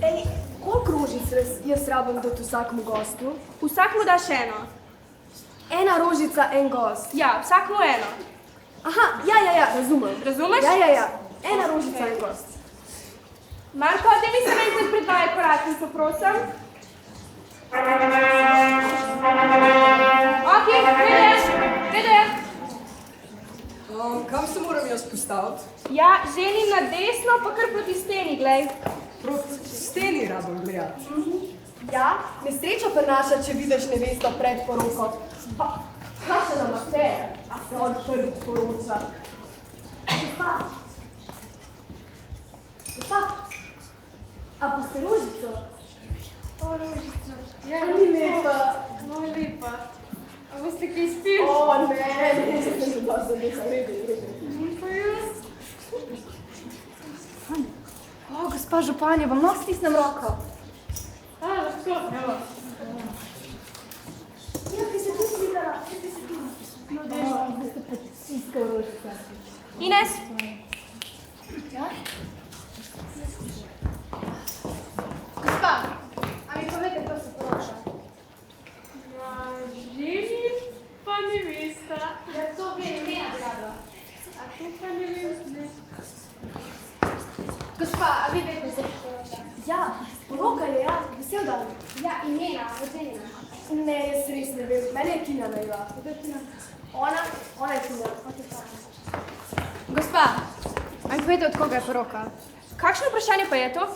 Ej, koliko rožic jaz rabim dati vsakemu gostu? Vsakmu daš eno. Ena rožica, en gost. Ja, vsakmu eno. Aha, ja, razumem. Razumeš? Ja. Ena rožica, en gost. Marko, da mi se enkrat predvaja koračnico, prosim. Ok, prede. Kam se moram jaz postaviti? Ja, želim na desno, pa kar proti steni, glej. Proti steni rabim gledati. Ja, nesrečo prenaša, če vidiš nevesto pred poroko. Pa, kaj se nam afere? A se on prvi poroča. Gospa, a pa ste rožico? O, rožico. Ja, ni lepa. No, lepa. A boste kaj spili? O, ne, da se ne zaredi. Pa jaz. O, gospa županja, vam lahko stisnem roko. A, lahko, evo. Ja, ki se tu slikala, No, da ste predsiskal rožica. Ines? Ja? Gospa, a mi povete, kdo se poroča? Ja, želim, pa nevesta. Ja, to vem, imena draga. A to pa ne vem, ne. Gospa, a vi veste, se poroča? Ja, poroka je, ja, vesel dan. Ja, imena, ocenjena. Ne, jaz res ne vem, mene je Tina najela. Ona je Tina. Gospa, a mi povete, od koga je poroka? Kakšno vprašanje pa je to?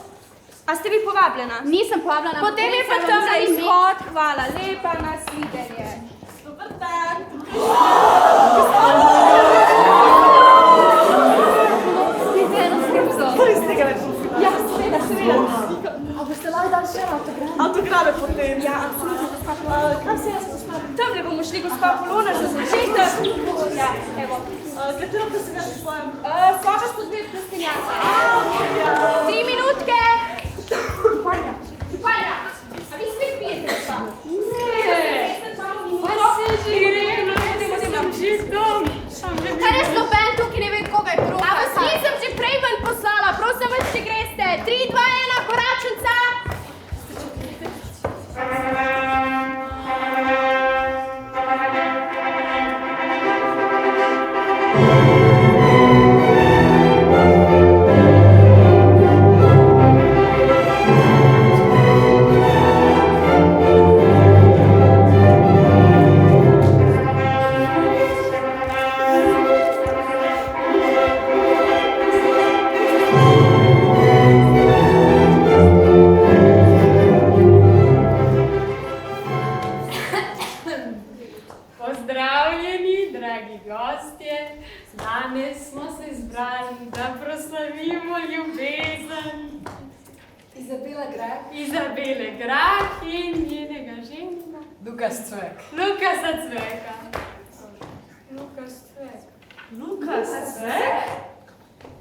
A ste vi povabljena? Nisem povabljena. Potem je pa tam na izhod. Hvala, lepa nasvidenje. Dobar dan. Spite eno skrbzo. Res tega ne profila. Ja, seveda. A boste lahko dali še eno autograf? Autograme potem. Ja, absolutno, gospa Kam Polona. se jaz postavim? Tam ne bomo šli, gospa Polona, za začetek. Ja, evo. Katero pa se ga svojem? Soba s podved prstenjaka. 3 minutke. Panja. A vi spet pijete, gospa? Ne. Pa se že rekla, da sem že dom. Kaj res noben tukaj ne ve, koga je poroka? A vas nisem že prej ven poslala, prosim vas, če greste. 3, 2, 1, koračnica. Pozdravljeni, dragi gostje, danes smo se zbrali, da proslavimo ljubezen Izabela Grah. Izabele Grah in njenega ženina Lukas Cvek. Lukasa Cveka. Lukas Cvek. Lukas Cvek?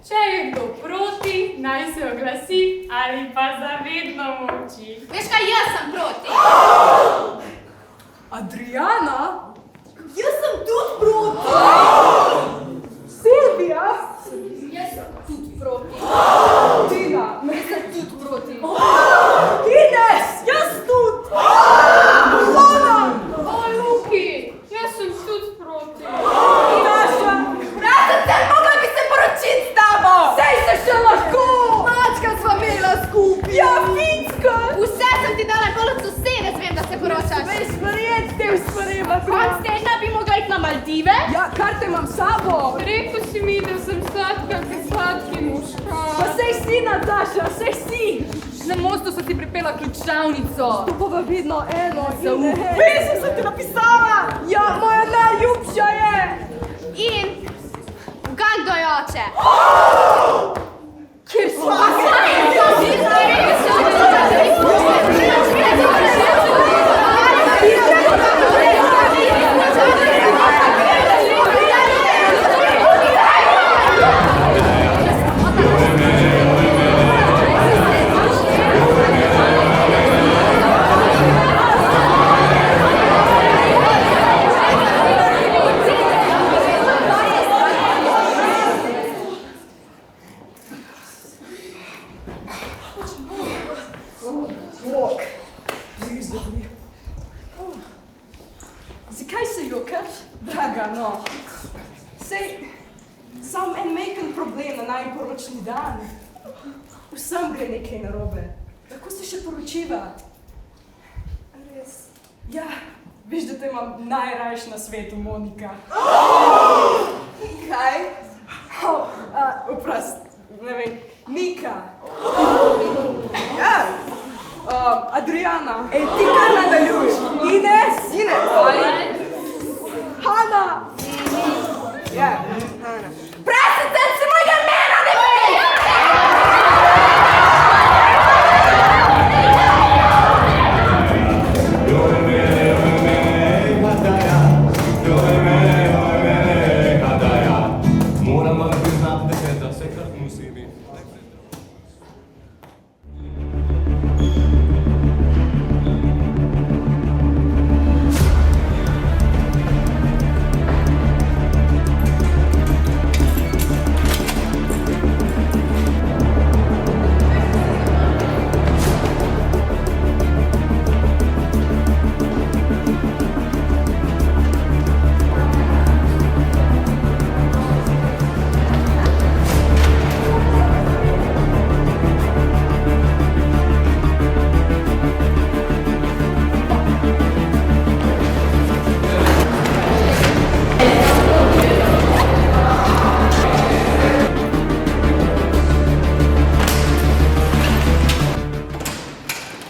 Če je kdo proti, naj se oglasi ali pa zavedno molči. Veš kaj, jaz sem proti. Adriana? Jaz sem tudi proti. Silvija? Jaz sem tudi proti. Tina? Jaz sem tudi proti. Ines, jaz tudi. O, Luki, jaz sem tudi proti. Naša. Razen mogla bi se poročiti s tabo. Sej se še lahko. Mačka sva imela skupaj. Ja, finska. Vse sem ti dala bolj od sosede, zvem, da se poročaš. Veš, verjeti tem stvarem. Konc tedna bi mogla iti na Maldive. Ja, karte imam s sabo. Rekel si mi, da sem sladka, kot sladki muška. Pa sej si, Nataša, sej si. Na mostu so ti pripela ključavnico. To pa v vidno eno. Pesem sem ti napisala. Ja, moja najljubša je. In kaj kdo je oče? Kjer so? Vsem gre nekaj narobe. Kako se še poročiva? Res. Ja, veš, da te imam najrajš na svetu, Monika. Kaj? Oprost, ne vem, Nika. Ja. Adriana. Ej, ti kar nadaljuj. Ines. Hana. Ja. Hana. Prasice, si mojega imena ne veš! Moram vam priznati, da vsekrat musi biti.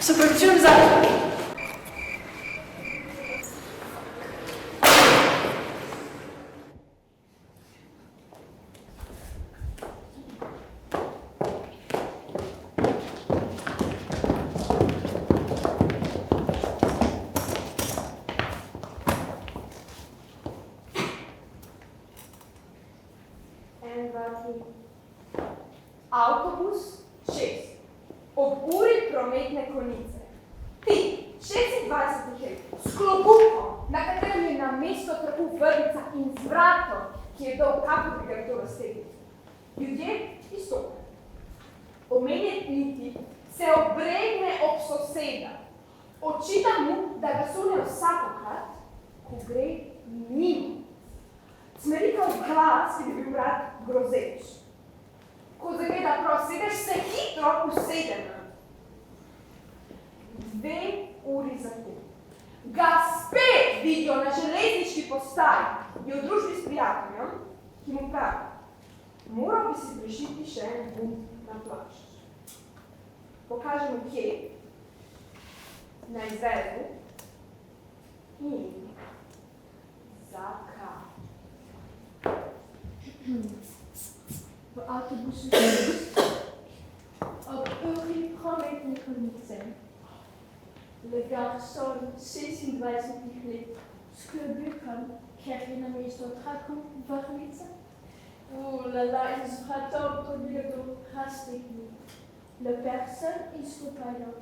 Se poročujem za... Avtobus 6. Ob uri prometne konice. Ti, 26 let, s klobukom, na katerem je na mesto traku vrvica in z vratom, ki je dol kapo, ki ga je to raztegniti. Ljudje izstopajo. Omenjeniti se obregne ob soseda. Očita mu, da ga sune vsakokrat, ko gre mimo. Smerika v glas, ki bi bil rad grozeč. Ko zagleda prav sedež, se hitro usedem. 2 uri zatem. Ga spet vidijo na železniški postaji, je v družbi s prijateljem, ki mu pravi, moral bi si prišiti še en gumb na plašč. Pokaže mu kje, na izvedu in zakaj. V avtobusu ob uri prometne konice. Le garçon 26 let s klobukom, ker je na mesto traku vrvica. La, in z vratom podbiga do raztegnil. Le person izstopajo.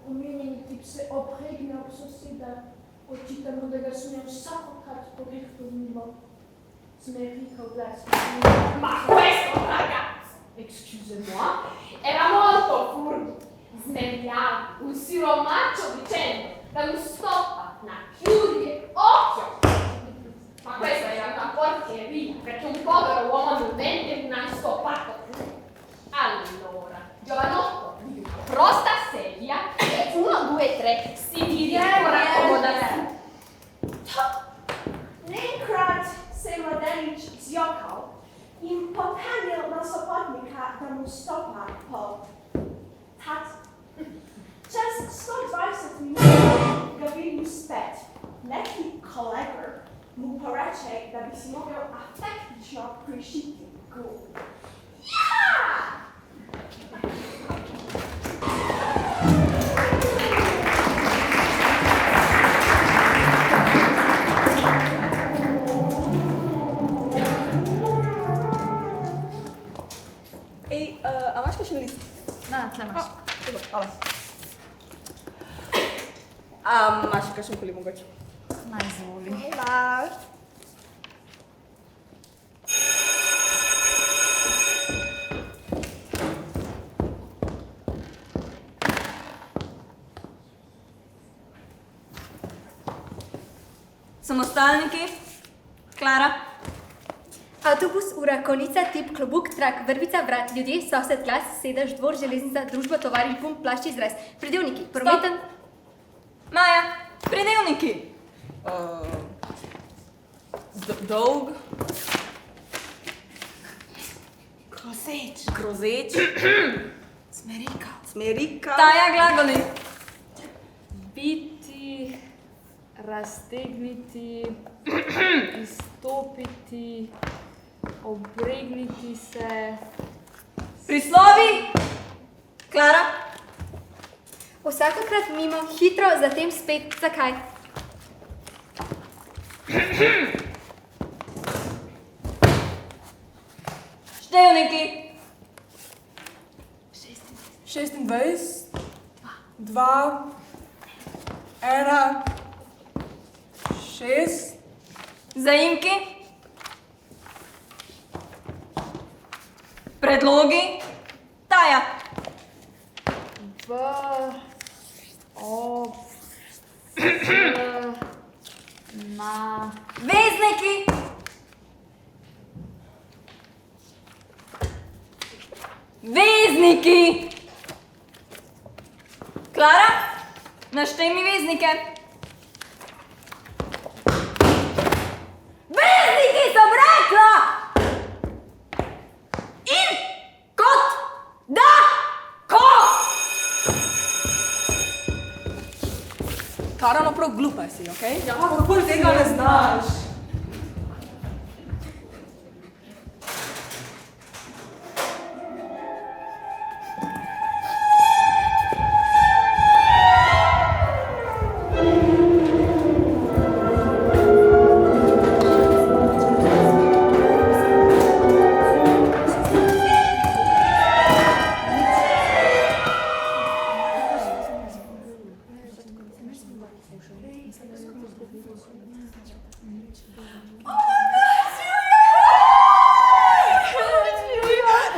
Omenjeni tip se obregne ob soseda, očita mu, da ga sune vsakokrat po rihtu mimo. Smerika v glas. Ma questo ragazzo, excuse-moi, era molto furbo, smegliato, un siromaccio dicendo da un stoppa, una chiudi occhio. Ma questa era una porcheria, perché un povero uomo non vende un stoppato. Allora, giovanotto di una prosta sedia, e 1, 2, 3, si tiri ancora accomodato. Nekrat se je mladenič zjokal in popenil na sopotnika, da mu stopa po tati. Čez 120 minut ga vidim spet. Neki kolega mu poreče, da bi si mogel afektično prišiti gumb. Ja! Ej, a imaš kakšen list? Na, tle imaš. Dobro, hvala. A imaš še kakšen koli mogoče? Naj zvoli. Hvala. Samostalniki, Klara. Avtobus, ura, konica, tip, klobuk, trak, vrvica, vrat, ljudje, sosed, glas, sedež, dvor, železnica, družba, tovarni, pump, plašč, izraz, pridevniki, prometen... Maja, pridevniki. Dolg. Grozeč. Smerika. Taja, glagoli. Biti, raztegniti, izstopiti, obregniti se. Prislovi. Klara. Vsakokrat mimo, hitro, zatem spet, zakaj? Števniki. 26, 2, 1, 6. Zaimki. Predlogi. Taja. V, ob, na, Vezniki. Vezniki. Klara, naštej mi veznike. Vezniki sem rekla! In kot da ko. Klara, no prav glupa si, okej? Ja, kako tega ne znaš?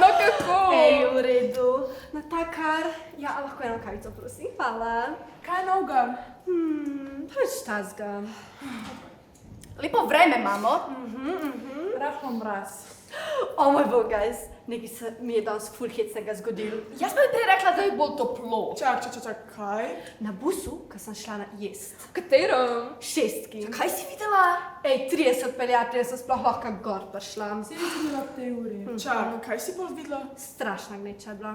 no kako? Ej, v redu. No takar, ja, lahko eno kavico, prosim, hvala. Kaj je novega? Pač tazga. Lepo vreme imamo. Rahlo mraz. O moj bog, guys, nekaj se mi je danes ful hecnega zgodilo. Jaz pa bi prej rekla, da je bolj toplo. Čak, kaj? Na busu, ko sem šla na jest. Katero? 6. Kaj si videla? Ej, 30 peljateljev so sploh lahko gor prišla. Si videla v tej uri. Čak, kaj si bolj videla? Strašna gneča je bila.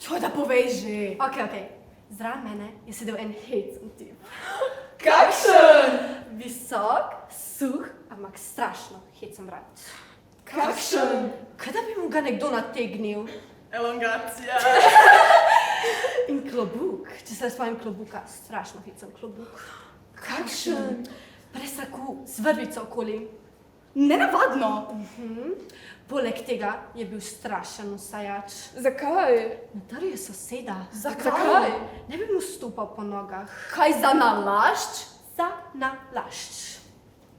Čo da povej že? Okej. Zraven mene je sedel en hecen tip. Kakšen? Visok, suh, ampak strašno hecen vrat. Kakšen? Kaj da bi mu ga nekdo nategnil? Elongacija. In klobuk, če se spomnim klobuka, strašno hecen klobuk. Kakšen? Presaku, z vrvico okoli. Nenavadno. Poleg tega je bil strašen usajač. Zakaj? Nadaril je soseda. Zakaj? Ne bi mu stopal po nogah. Kaj za nalašč? Za nalašč.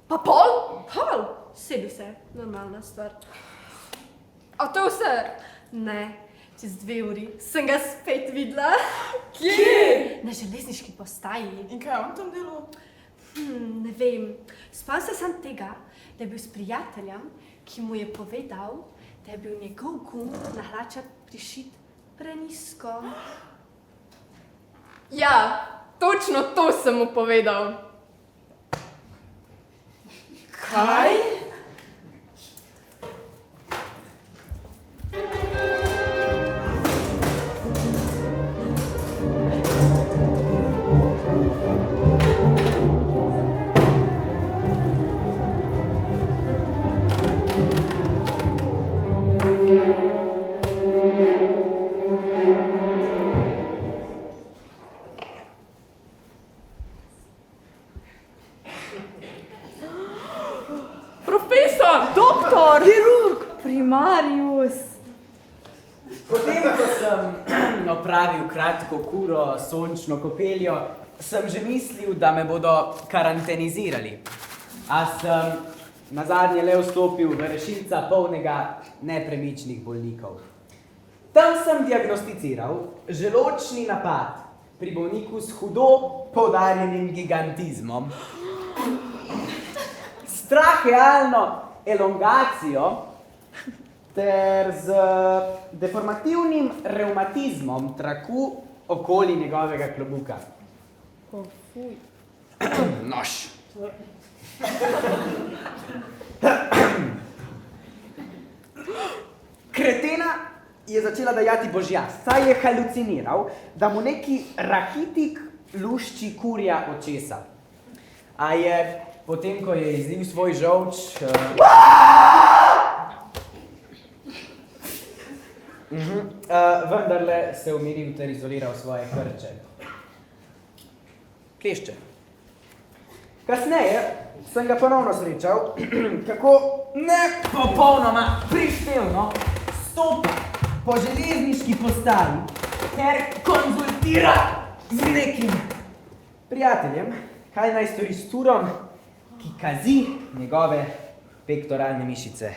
Pa pol? Pol! Sedel se, normalna stvar. A to vse? Ne, čez 2 uri sem ga spet videla. Kje? Na železniški postaji. In kaj je on tam delal? Ne vem. Spomnim se sam tega, da je bil s prijateljem, ki mu je povedal, da je bil njegov gumb na hlačah prišit prenizko. Ja, točno to sem mu povedal. Kaj? Profesor! Doktor! Kirurg! Primarius! Potem, ko sem opravil kratko kuro s sončno kopeljo, sem že mislil, da me bodo karantenizirali. A sem nazadnje le vstopil v rešilca polnega nepremičnih bolnikov. Tam sem diagnosticiral želodčni napad pri bolniku s hudo poudarjenim gigantizmom. Strah realno elongacijo ter z deformativnim revmatizmom traku okoli njegovega klobuka. Nož. Kretena je začela dajati božja, saj je haluciniral, da mu neki rahitik lušči kurja očesa. A je potem, ko je izlil svoj žolč, vendarle se umiril ter izoliral svoje krče. Klešče. Kasneje sem ga ponovno srečal, kako ne popolnoma prištevno stopa po železniški postaji ter konzultira z nekim prijateljem, kaj naj stori s turom, ki kazi njegove pektoralne mišice.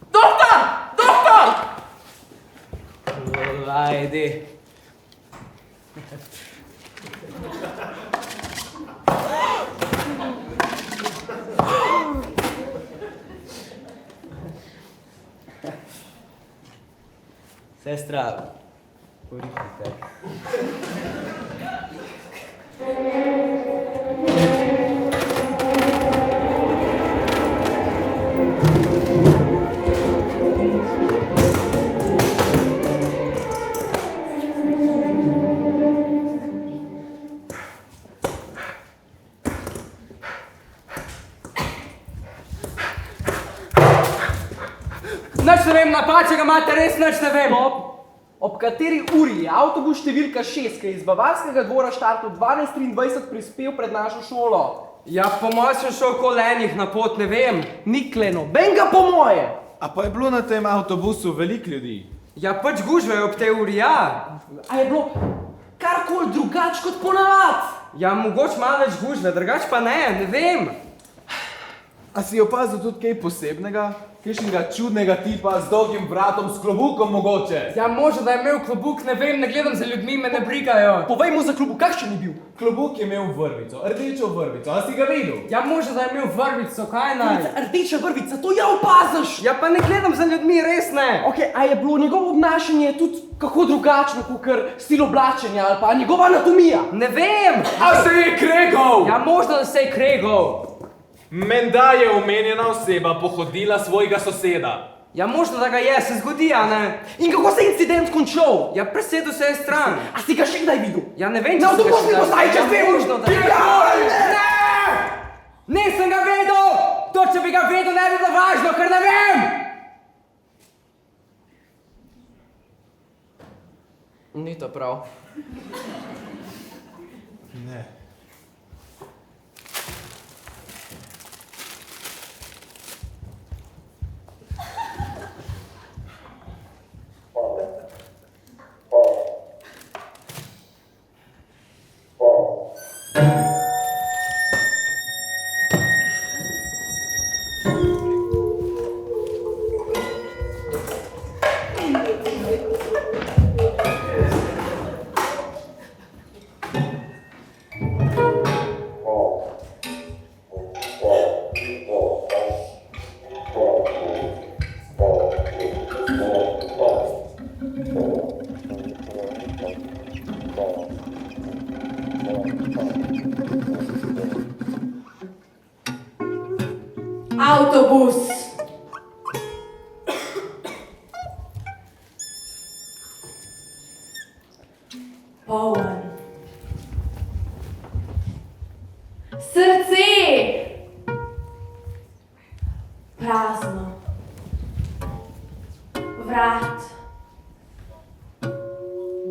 Doktor! Doktor! Ajde. Sestra, porihajte. Nič ne vem, napačnega imate, res nič ne vem. Ob kateri uri je avtobus številka 6, ki je iz Bavarskega dvora štartov 12:23 prispel pred našo šolo? Ja, po mojem sem šel kolenih na pot, ne vem. Nikle nobenga po moje! A pa je bilo na tem avtobusu veliko ljudi? Ja, pač gužve ob tej uri, ja. A je bilo karkoli drugač kot ponavad? Ja, mogoče malo več gužve, drugač pa ne vem. A si opazil tudi kaj posebnega? Kakšnega čudnega tipa z dolgim vratom, s klobukom mogoče? Ja, možno, da je imel klobuk, ne vem, ne gledam za ljudmi, me ne brigajo. Povej mu za klobuk, kakšen je bil? Klobuk je imel vrvico, rdečo vrvico, a si ga videl? Ja, možno, da je imel vrvico, kaj naj? Rdeča vrvica, to ja opaziš! Ja, pa ne gledam za ljudmi, res ne. Ok, a je bilo njegovo obnašanje tudi kako drugačno, kakor stil oblačenja ali pa njegova anatomija? Ne vem. A se je kregal? Ja, možno, da se je kregal. Menda je omenjena oseba pohodila svojega soseda. Ja, možno, da ga je, se zgodi, a ne? In kako se je incident končal? Ja, presedel se je stran. A si ga še kdaj videl? Ja, ne vem, če Na sem ga avtobusni še kdaj- postaji čez Ja, dve uri! možno, da- Ne! Nisem ga vedel! To, če bi ga vedel, ne bi bilo važno, ker ne vem! Ni to prav. Ne. Avtobus. Poln. Srce. Prazno. Vrat.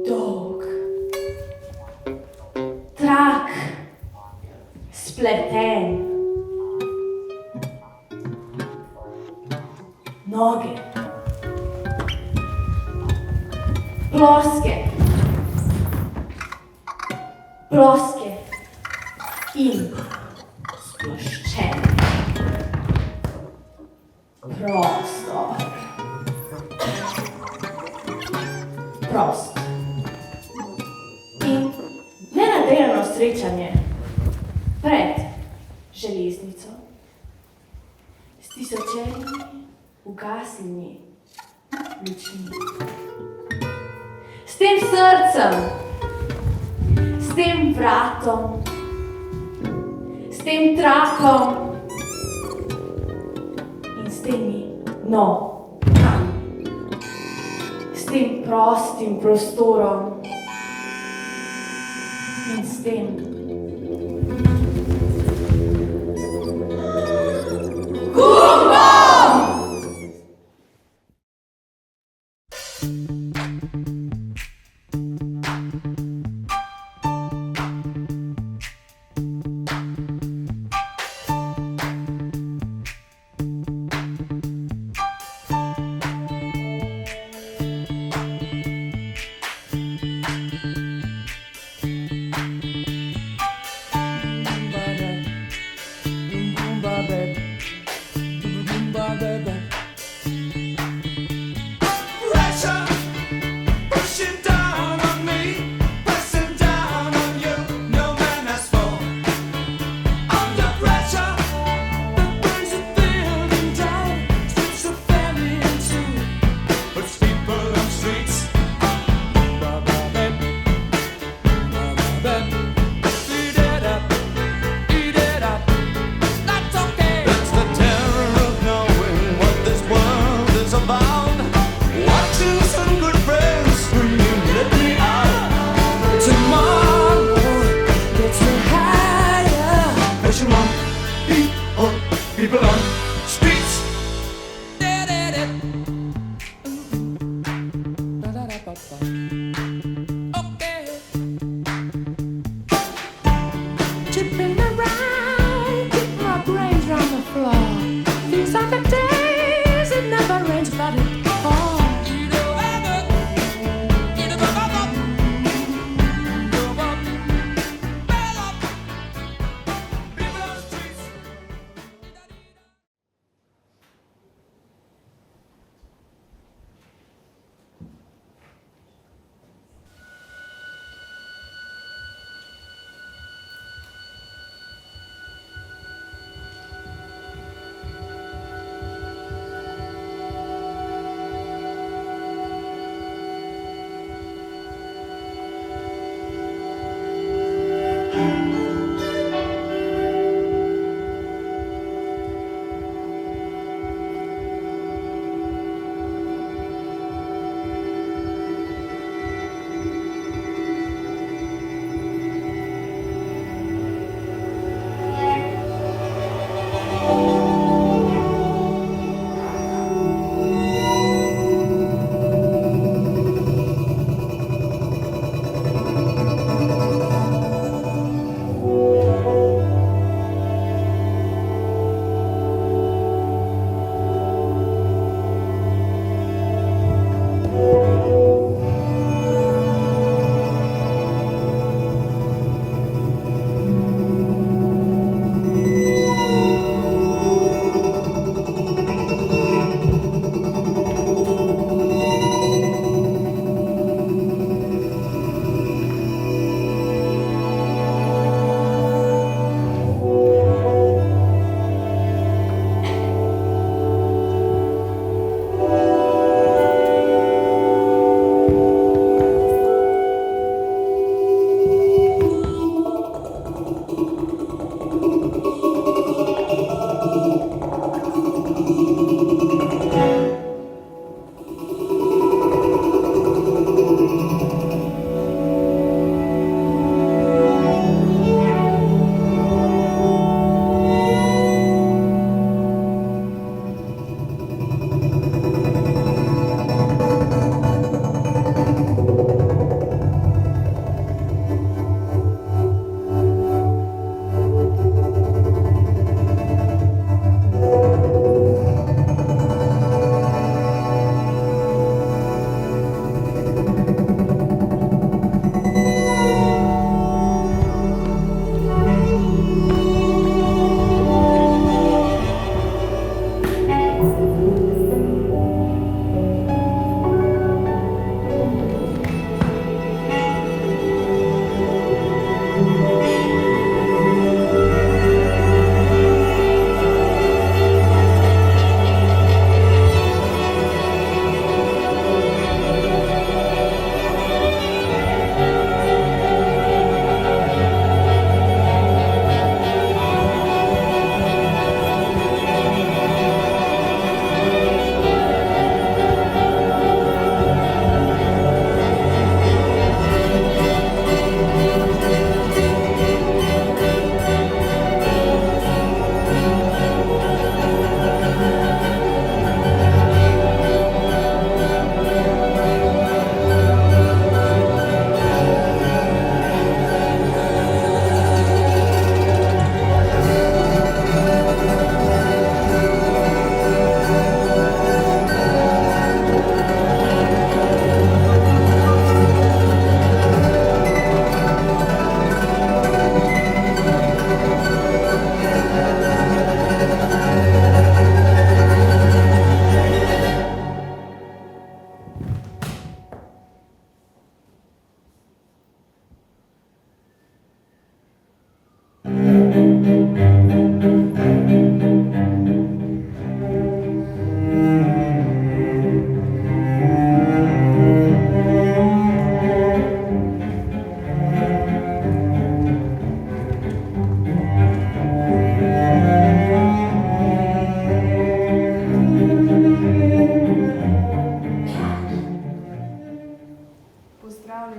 Dolg. Trak. Spleten. Noge. Ploske. Ploske. In sploščene. Prostor. Prost. In nenadejano srečanje pred železnico. Zdi visočenimi, ugaslimi lučmi. S tem srcem, s tem vratom, s tem trakom in s temi nogami, s tem prostim prostorom in s tem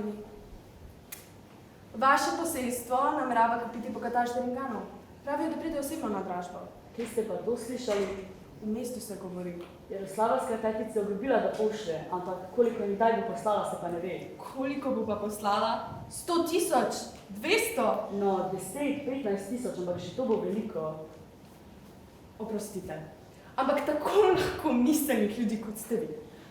vabljeni. Vaše poseljstvo namerava kupiti bogataš Deringanov. Pravijo, da pride osebno na dražbo. Kje ste pa to slišali? V mestu se govori. Jaroslava Skratajtica je obljubila, da pošlje, ampak koliko in kdaj bo poslala, se pa ne ve. Koliko bo pa poslala? 100.000? 200? No, 10-15 tisoč, ampak že to bo veliko. Oprostite. Ampak tako lahko miselnih ljudi, kot ste vi.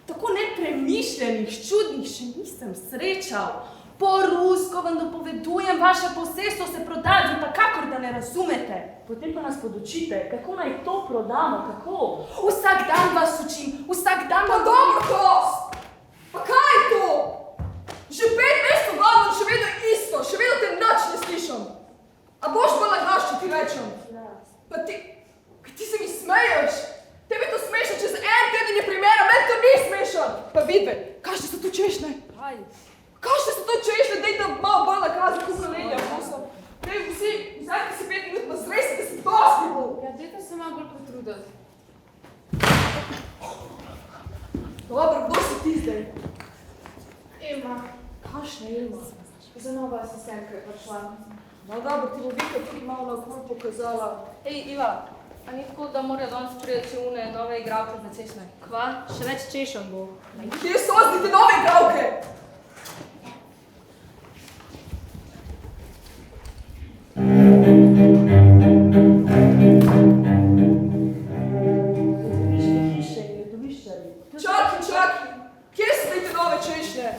Tako nepremišljenih, čudnih še nisem srečal. Po rusko vam dopovedujem, vaše posestvo se prodaja, vi pa kakor da ne razumete. Potem pa nas podučite, kako naj to prodamo, kako? Vsak dan vas učim, vsak dan... Pa dobro, Kost! Pa kaj je to? Že 5 mesecev gledam, še vedno isto, še vedno te nič ne slišam. A boš pa lagaš, če ti rečem? Pa ti se mi smeješ? Tebi to smešno, čez en teden je primera, meni to ni smešno. Pa vidve, kakšne so tu češnje? Kakšne so to češnje, dej da malo bolj nakazi, kako lenja, prosim. Dej vsi, vzajte si 5 minut, pa zresite se dosti bolj. Ja, dajte se malo bolj potruditi. Dobro, kdo si ti zdaj? Ema, Kakšna Ilma? za nova asistentka je prišla. No dobro, ti bo Vika tudi malo naokoli pokazala. Ej, Iva, a ni tako, da morajo danes priti une nove igralke za češnje? Kva? Še več češen bo. Kje so zdaj te nove igralke? Čakaj, kje so zdaj te nove češnje?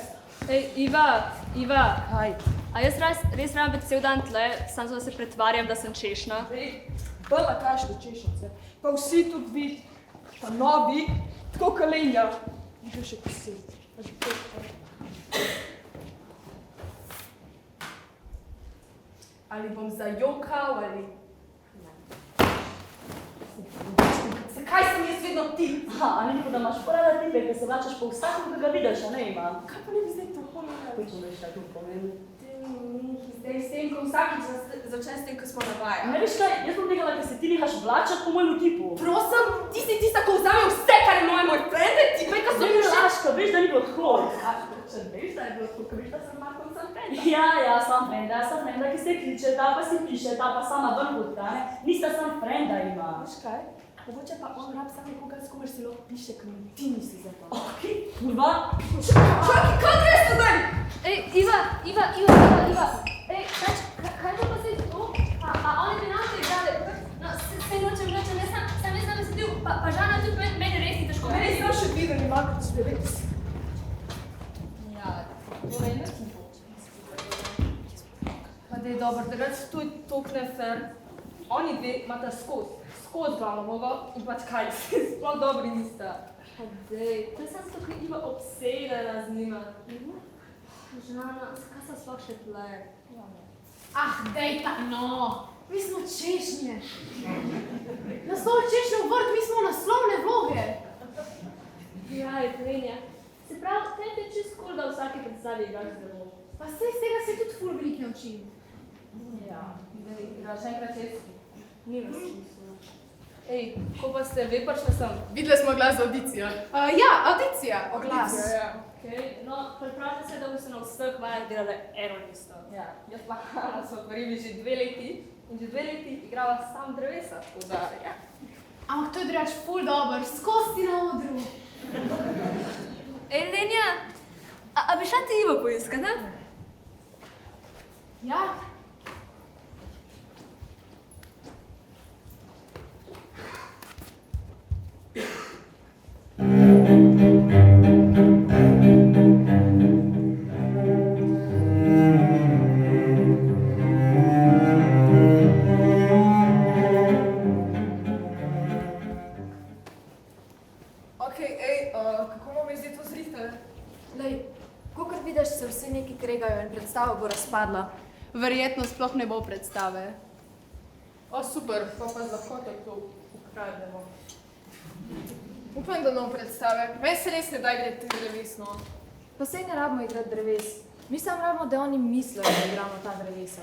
Ej, Iva, Kaj? a jaz res rabim biti cel dan tle, samo zato da se pretvarjam, da sem češna? Bolj nakašne češnjice, pa vsi tudi vidi, pa novi, tako kalenja. Že še kosil. Ali bom zajokal, ali... Zakaj sem jaz vedno ti? Aha, a ni tako, da imaš prava tipe, ker se vračaš po vsakem, ki ga vidiš, a ne ima? Kaj pa ne bi zdaj tako naredil? Pojdemo veš, kaj to pomeni. Zdaj s tem, ko vsakič začnem s tem, ko smo na vajah. Ne veš kaj, jaz bom nekala, ker se ti nehaš vlačati po mojemu tipu. Prosim, ti si tista, ko vzame vse, kar je moj frende, ti kaj, ko so mi všeč. Laška, veš, da ni bilo tako. Če veš, da je bilo tako, veš, da sem Markom sam frenda. Ja, sam frenda, ki se kliče, ta pa si piše, ta pa sama ven hodka, ne? Nista sam frenda ima. Veš kaj? Mogoče pa on rab sam nekoga, s komer si lahko piše, ker ti nisi za to. Ok, kurva. Čakaj, kaj greš zdaj? Ej, Iva! Ej, kaj bo pa zdaj to? A oni bi nam to igrali? No, se nočem, ne, sam jaz nam sedil, pa Žana tudi meni res ni težko. Meni sem še videl, ima kot si res. Ja, to meni ne sem Pa dej dobro, da reč tu tok ne fer. Oni dve imata skozi glavno mogo in pač kaj, sploh dobri nista. Pa dej, to je sam to, kaj Iva obsedena z njima. Žana, zakaj sta sploh še tle? Ah, dej pa, no. Mi smo češnje. Naslov češnje v vrt, mi smo naslovne vloge. Ja, je Klenja. Se pravi, tem te čist cool, da vsaki predstavi igraš zelo. Pa sej z tega se tudi ful veliko naučim. Ja, dej, igraš enkrat čez. Ni v smislu. Ej, ko pa ste ve, pač ne sem. Videli smo glas za audicijo. Ja, audicija. Oglas. Okay. No, pripravite se, da boste na vseh vajah delali eno isto. Ja, jaz pa Hanna smo prvi že 2 leti in že 2 leti igrava sam drevesa, tako da, ja. Ampak to je drugač ful dober, skozi ti na odru. Ej, Lenja, a bi šla ti Ivo poiskat, ne? Ja. se vsi neki kregajo in predstava bo razpadla. Verjetno sploh ne bo predstave. O, super, pa z lahkoto to ukrademo. Upam, da ne bo predstave. Meni se res ne da igrati dreves, no. Pa sej ne rabimo igrati dreves. Mi samo rabimo, da oni mislijo, da igramo ta drevesa.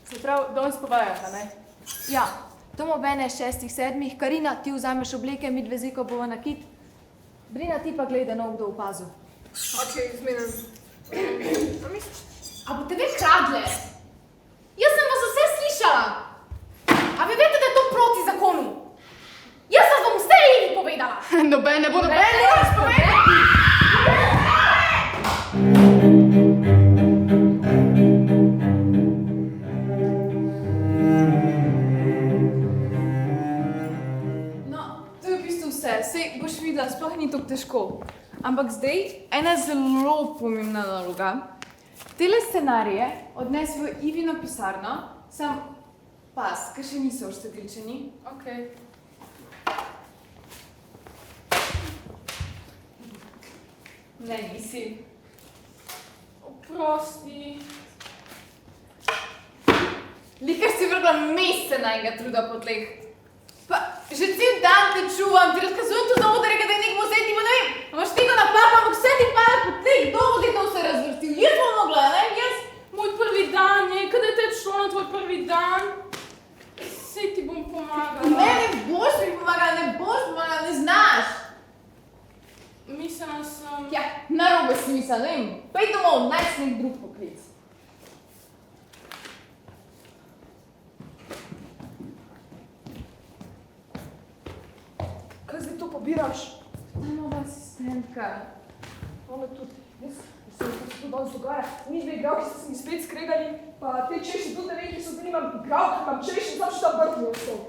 Se pravi, danes povajata, ne? Ja, to bo mene 6, 7. Karina, ti vzameš obleke, mi dve ziko bova nakit. Brina, ti pa glej, da ne bo kdo opazil. Okej, zmenim. A boste vi kradle? Jaz sem vas vse slišala. A vi veste, da je to proti zakonu? Jaz vas bom vse Evi povedala. Noben ne bo Ne moreš povedati. No, to je v bistvu vse. Sej boš videla, sploh ni tako težko. Ampak zdaj ena zelo pomembna naloga. Tele scenarije odnes v Ivino pisarno, sam pas, ker še niso oštedilčeni. Okej. Ne, nisi. Oprosti. Likar si vrgla mesece najnega truda po tleh. Pa, že cel dan te čuvam, ti razkazujem to za odrega, da je nek muzej, ti pa ne vem, imaš tega napapa, ampak vse ti pada po tleh, kdo bo ti to vse razvrstil? Jaz bom mogla, ne? Jaz? Moj prvi dan je, kada je te šlo na tvoj prvi dan? Sej ti bom pomagala. Ne boš mi pomagala, ne znaš. Mislila sem... Ja, narobe si mislila, ne vem, pej domov, najsi nek drug poklic. Kaj zdaj to pobiraš? Ta nova asistentka. Ona tudi. Jaz se mi to danes dogaja. Mi dve igralki ste se mi spet skregali, pa te češi tudi ne vem, ki so zdaj nimam igralki, imam češi, znam še ta brk mi ostal.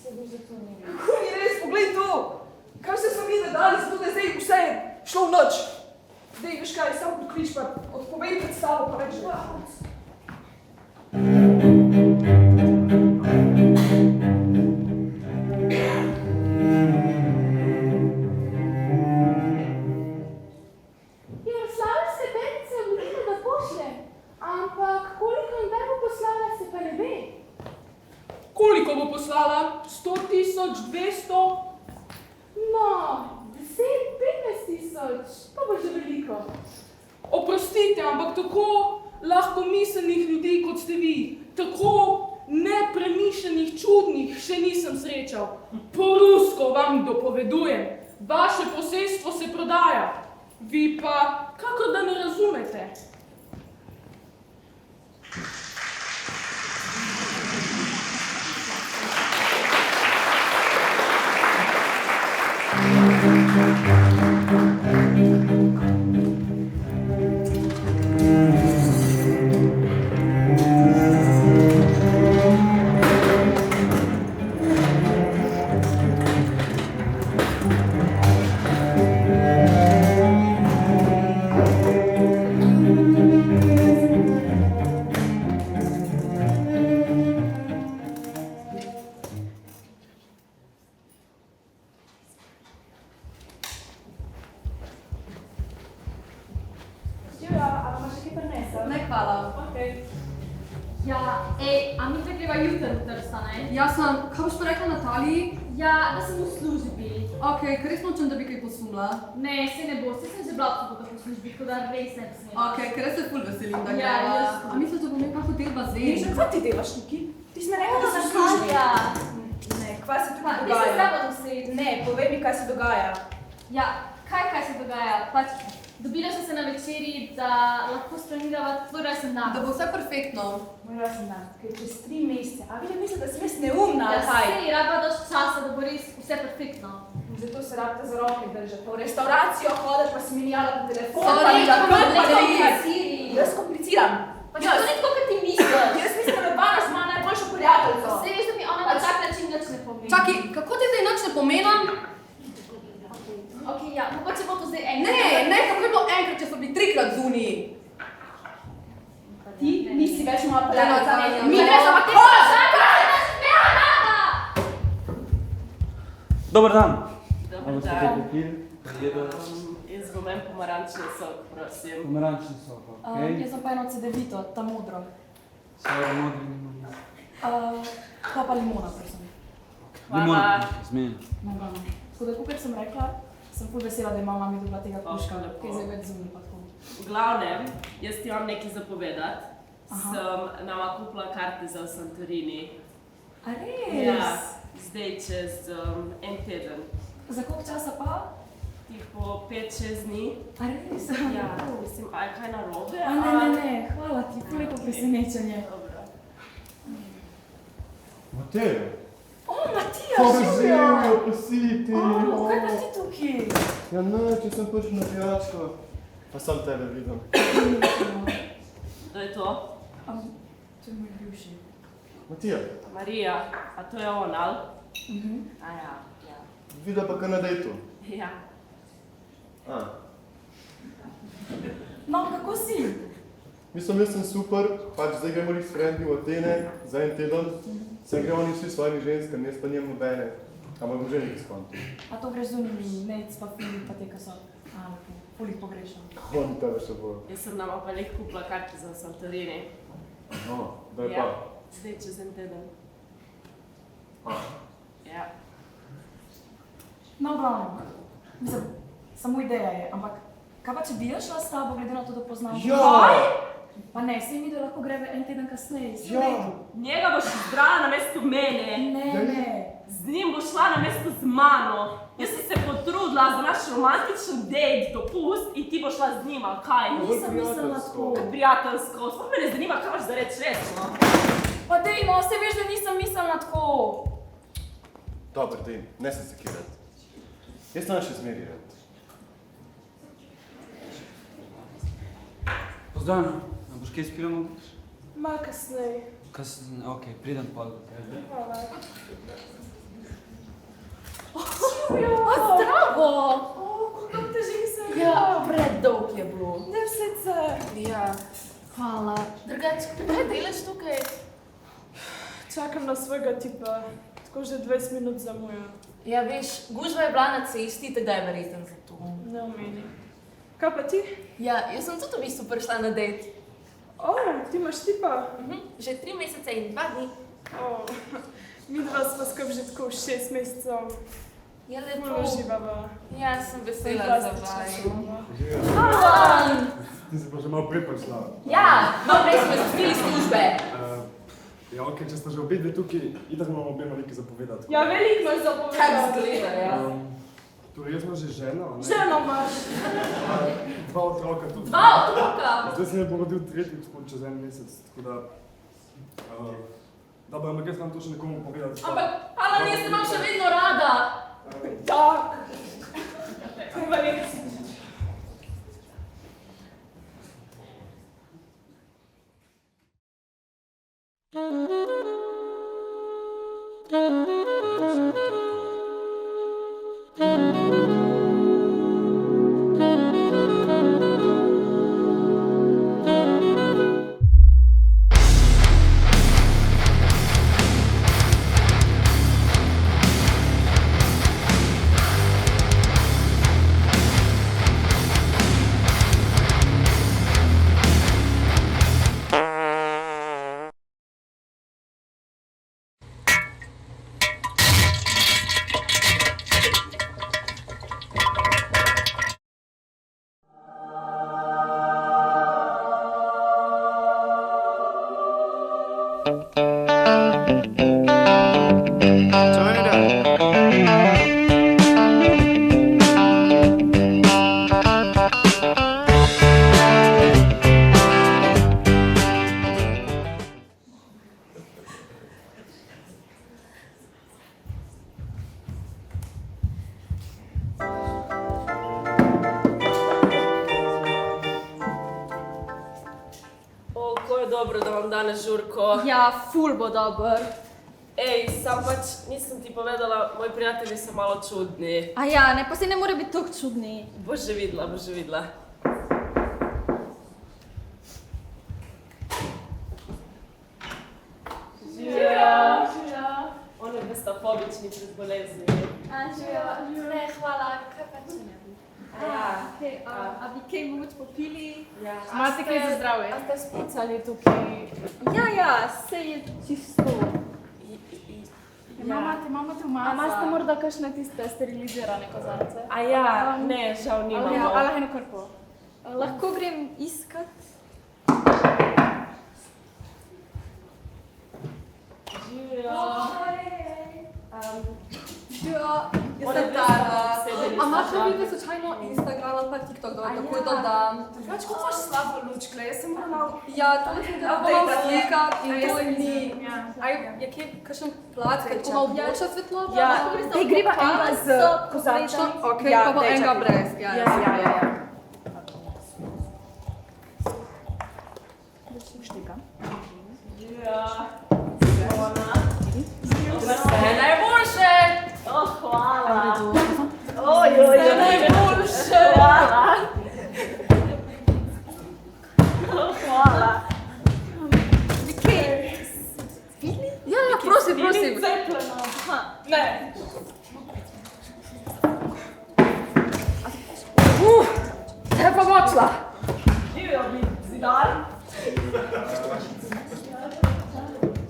Se boš za to ne vem. Kako ni res, poglej to! Kaj vse smo mi dali, zato da je zdaj vse šlo v noč. Zdaj, veš kaj, samo poklič pa odpovej predstavo, pa reč, Jaroslava Stepenica je obljubila, da pošlje, ampak koliko in kdaj bo poslala, se pa ne ve. Koliko bo poslala? 100 000, 200? No, 10, 15 tisoč, to bo že veliko. Oprostite, ampak tako lahkomiselnih ljudi, kot ste vi, tako nepremišljenih, čudnih, še nisem srečal. Po rusko vam dopovedujem, vaše posestvo se prodaja, vi pa kakor da ne razumete. Ne, hvala. Ja, ej, a mi te greva jutri v Trsta, ne? Ja sem, kaj boš pa rekla Nataliji? Ja, da sem v službi. Okej, ker res nočem, da bi kaj posumila. Ne, se ne bo, se sem že bila v soboto v službi, tako da res ne bi smela. Okej, ker res se ful veselim, da Ja, greva. jaz A misliš, da bom imel kak hotel bazen? Že kaj ti delaš, Niki? Ti si mi rekla, da si v službi. Ja, Ne, kaj se pa, tukaj ti se dogaja? zdaj bodo sredi. Ne, povej mi, kaj se dogaja. Ja, kaj se dogaja? Pač, dobila sem se na večeri, da lahko splanirava tvoj rojsten dan. Da bo vse perfektno. Moj rojsten dan, ker čez 3 mesece. A vi ne mislite, da sem jaz neumna, ali kaj? sej, raba dosti časa, da bo res vse perfektno. Zato se rabite za roke držati. V restauracijo hoditi, pa si menjala po telefonu. Sorry, pa kako mi ne komplicirati. Jaz kompliciram. Pač to ni tako, kot ti misliš. Jaz mislim, da me danes ima najboljšo prijateljico. Sej veš, da mi ona na tak način nič ne pomeni. Čakaj, kako ti zdaj nič ne pomenam? Okej, ja, mogoče bo to zdaj enkrat. Ne, kako je bilo enkrat, če so bili 3krat zunaj. Ti nisi več moja prijateljica. Mi Ne, ne ampak ti Dobar dan. Dobar dan. Jaz bom en pomarančni sok, prosim. Pomarančni sok, okej. Jaz sem pa eno cedevito, ta modro. Svojo modri limon. Pa pa limona, prosim. Limon, zmen. Naravno. Tako da, kot sem rekla, sem ful vesela, da ima mami dobila tega kuška, lepo. ki je zdaj več zunaj pa tako. V glavnem, jaz ti imam nekaj zapovedati. Sem nama kupila karte za Santorini. A res? Ja, zdaj čez en teden. Za koliko časa pa? tipo 5-6 dni. A res? Ja, mislim, a je kaj narobe? Ne, hvala ti, toliko presenečenje. Dobro. Matej, O, Matija, Živjo, pa si ti. Kaj pa ti tukaj? Ja, ne, če sem prišel na pijačko, pa sam tebe vidim. Kdo je to? To je moj bivši. Matija, Marija, a to je on, ali? A ja. videla pa kar na dejtu. Ja. No, kako si? Mislim, jaz sem super, pač zdaj gremo s frendi v Atene za en teden. Sem gremo oni vsi svojimi ženskami, jaz pa nijem nobene. Ampak bom že nekaj skontil. A to greš z unimi, Nec pa Filip pa te, ko so ful jih pogrešam. Oni tebe še bolj. Jaz sem nama pa leh kupila karte za Santorini. No, daj pa. Ja, zdaj čez en teden. Ja. No, glavno. Mislim, samo ideja je, ampak kaj pa, če bi jaz šla s tabo, glede na to, da poznam? Ja! Pa ne, sej mi da lahko greve en teden kasneje. Ja! Njega boš izbrala namesto mene. Ne. Z njim boš šla namesto z mano. Jaz sem se potrudila za naš romantičen dejt, dopust in ti boš šla z njim, ali kaj? Nisem mislila tako. Kaj prijateljsko, sploh me ne zanima, kaj imaš za reči resno. Pa dej, no, se veš, da nisem mislila tako. Dobar, dej, ne se sekirati. Jaz sem še zmeri rad. Pozdravljeno, a boš kaj spila mogoče? Malo kasneje. Okej, pridem pol. Hvala. Zdravo! Kako te že nisem Ja, predolg je bilo. Ne sicer. Ja, hvala. Drugač, kaj delaš tukaj? Čakam na svojega tipa. Tako že 20 minut zamujam. Ja, veš, gužva je bila na cesti, tako da je verjeten za to. Ne omeni. Kaj pa ti? Ja, jaz sem tudi v bistvu prišla na dejt. Ti imaš tipa? Že 3 mesece in 2 dni. Midva sva skupaj že tako 6 mesecev. Ja, lepo. Bolj uživava. Ja, sem vesela za vaju. Ti si pa že malo prej prišla. Ja, no, prej smo izpustili službe. Ja, okej, če sta že obedve tukaj, itak imamo obema nekaj zapovedati. Ja, veliko imaš zapovedati. Kaj zgleda, ja. Torej, jaz imam že ženo, a ne? Ženo imaš. 2 otroka tudi. 2 otroka? Zdaj se mi bo rodil tretji, tako čez 1 mesec, tako da... Dobro, ampak jaz nam to še nekomu povedati. Ampak, Alan, jaz te imam še vedno rada. Tak. Verjetno. Dobro, da vam danes žurko. Ja, ful bo dober. Ej, sam pač nisem ti povedala, moji prijatelji so malo čudni. A ja, ne, pa se ne more biti toliko čudni. Boš že videla, boš že videla. Živjo! Oni sta fobični pred boleznimi. Živjo. Ne, hvala, kaj pa če ne bi? A bi kaj mogoče popili? Ja. Imate kaj za zdravje? A ste spucali tukaj? Ja, sej je čisto. Imate A imate morda kakšne tiste sterilizirane kozarce? A ja, ne, žal nimamo. Ali eno krpo? Lahko grem iskat? Živjo! Živjo, jaz sem Tara. imaš videti slučajno Instagram ali pa TikTok, da tako da dam. Drugač, kot imaš slabo lučkle, jaz sem malo... Ja, to je bolj slika in to ni. Je kje kakšen plat, kaj to malo boljša svetloba? Ja, dej greva enega z kozarčkom. Ok, pa bo enega brez. Ja. Vse najboljše! Hvala! Vse najboljše! Hvala! Ja, prosim. Ne! Te pa močila! Živijo bi zidar!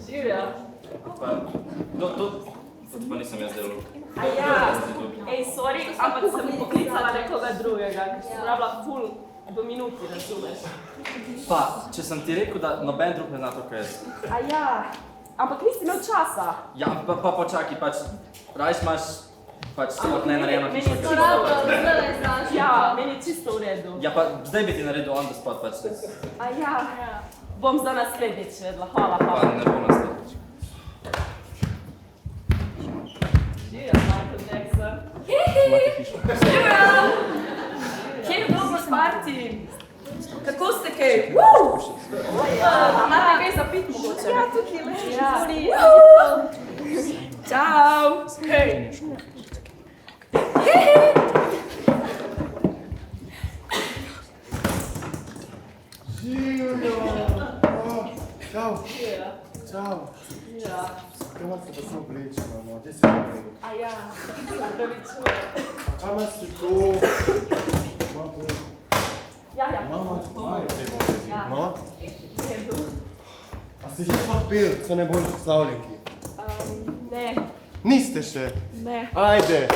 Živijo! To pa nisem jaz delal. Ej, sorry, ampak sem poklicala nekoga drugega, ker sem rabila ful do minuti, razumeš? Pa, če sem ti rekel, da noben drug ne zna to, kaj jaz. Ampak nisi imel časa. Ja, pa počakaj, rajš imaš celot nenarejeno hišo. Ja, meni je čisto v redu. Ja, pa zdaj bi ti naredil on the spot, Bom za naslednjič vedela, hvala. Pa ne bom naslednjič. Živijo, Michael Jackson. Imate hišo. Živijo! Kje je dobro spati? Kako ste kaj? Imate kaj za pit mogoče? Ja, tukaj leži. Čau! Hej! Živjo! Čau! Čau! Kaj imaš se pa se oblečeno, no? Gdje si oblečeno? Pravičujem. Kaj imaš si to? Mama, aj, no? A si že pa pil, so najboljši slavljenki? Ne. Niste še? Ne. Ajde!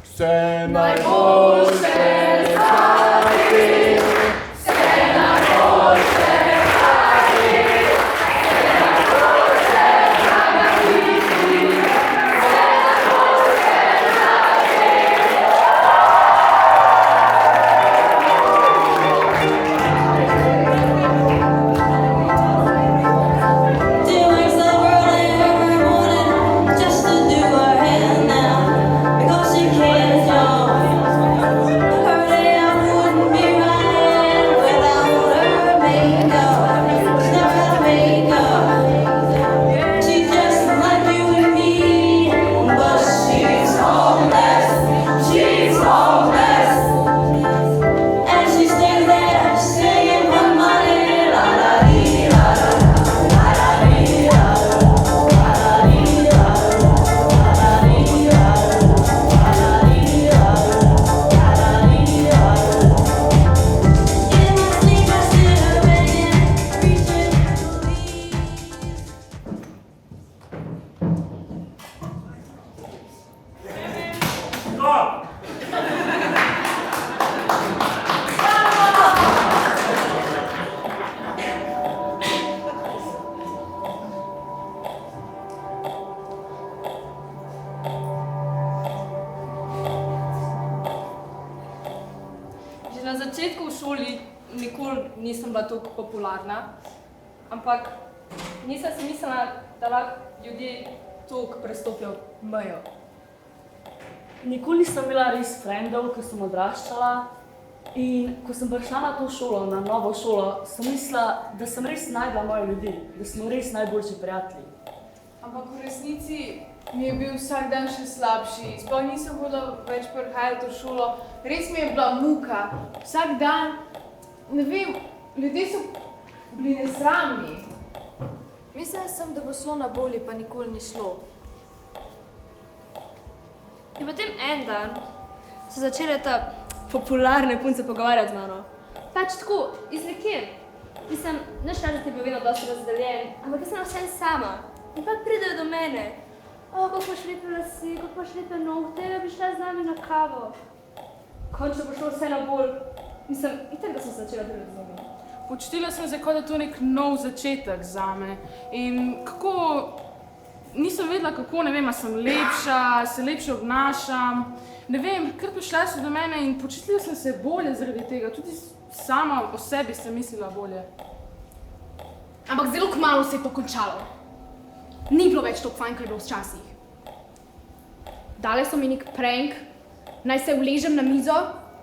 Vse najboljše zdravi! Vse najboljše Na začetku v šoli nikoli nisem bila toliko popularna, ampak nisem si mislila, da lahko ljudje toliko prestopijo mejo. Nikoli nisem imela res frendov, ko sem odraščala in ko sem prišla na to šolo, na novo šolo, sem mislila, da sem res najdla moje ljudi, da smo res najboljši prijatelji. Ampak v resnici mi je bil vsak dan še slabši. Sploh nisem hodila več prihajati v šolo. Res mi je bila muka. Vsak dan, ne vem, ljudje so bili nesramni. Mislila sem, da bo šlo na bolje, pa nikoli ni šlo. In potem en dan so začele ta popularne punce pogovarjati z mano. Pač tako, iz nekje. Mislim, nič rad, da ti bo vedno dosti razdeljen, ampak jaz sem vsem sama. In pa pridejo do mene. Kako imaš lepe lase, kako imaš lepe nohte, da bi šla z nami na kavo. Končno bo šlo vse na bolj. Mislim, itak, da sem se začela delati z njimi. Počutila sem se, kot da je to nek nov začetek zame. In kako nisem vedela, kako, ne vem, a sem lepša, se lepše obnašam. Ne vem, kar prišle so do mene in počutila sem se bolje zaradi tega. Tudi sama o sebi sem mislila bolje. Ampak zelo kmalu se je to končalo. Ni bilo več tako fajn, kot je bilo včasih. Dale so mi nek prank, naj se uležem na mizo,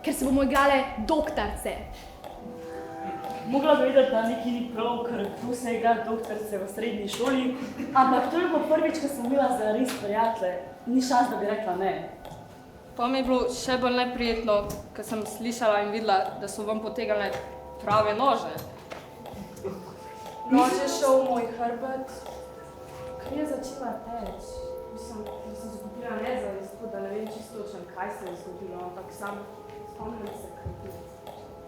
ker se bomo igrale doktorce. Mogla bi vedeti, da nekaj ni prav, ker tu se igra doktorce v srednji šoli, ampak to je bilo prvič, ko sem bila za res prijatelje. Ni šans, da bi rekla ne. Pa mi je bilo še bolj neprijetno, ker sem slišala in videla, da so vam potegnile prave nože. Nož je šel v moj hrbet, ker je začela teč. Mislim, da sem zgubila nezavest, tako da ne vem čisto točno, kaj se je zgodilo, ampak sam spomnim se krvi.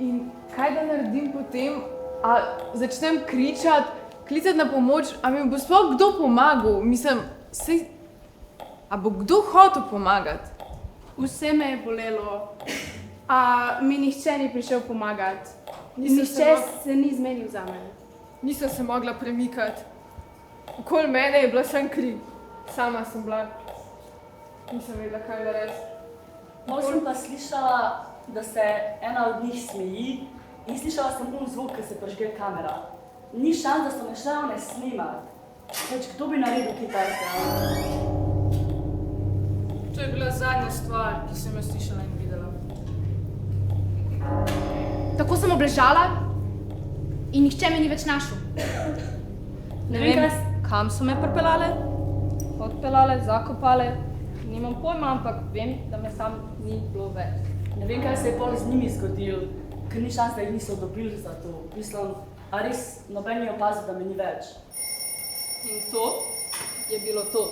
In kaj da naredim potem? A začnem kričati, klicati na pomoč, a mi bo sploh kdo pomagal? Mislim, a bo kdo hotel pomagati? Vse me je bolelo, a mi nihče ni prišel pomagati. Nihče se ni zmenil za mene. Nisem se mogla premikati. Okoli mene je bila sem kri. Sama sem bila. Nisem vedela, kaj da reči. Malo sem pa slišala, da se ena od njih smeji in slišala sem zvok, ko se prižge kamera. Ni šans, da so me šle one snemat. Več, kdo bi naredil kaj takega? To je bila zadnja stvar, ki sem jo slišala in videla. Tako sem obležala in nihče me ni več našel. Ne vem, kam so me pripeljale, odpeljale, zakopale. Nimam pojma, ampak vem, da me sam ni bilo več. Ne vem, kaj se je pol z njimi zgodil, ker ni šans, da jih niso dobili za to. Mislim, a res noben ni opazil, da me ni več. In to je bilo to.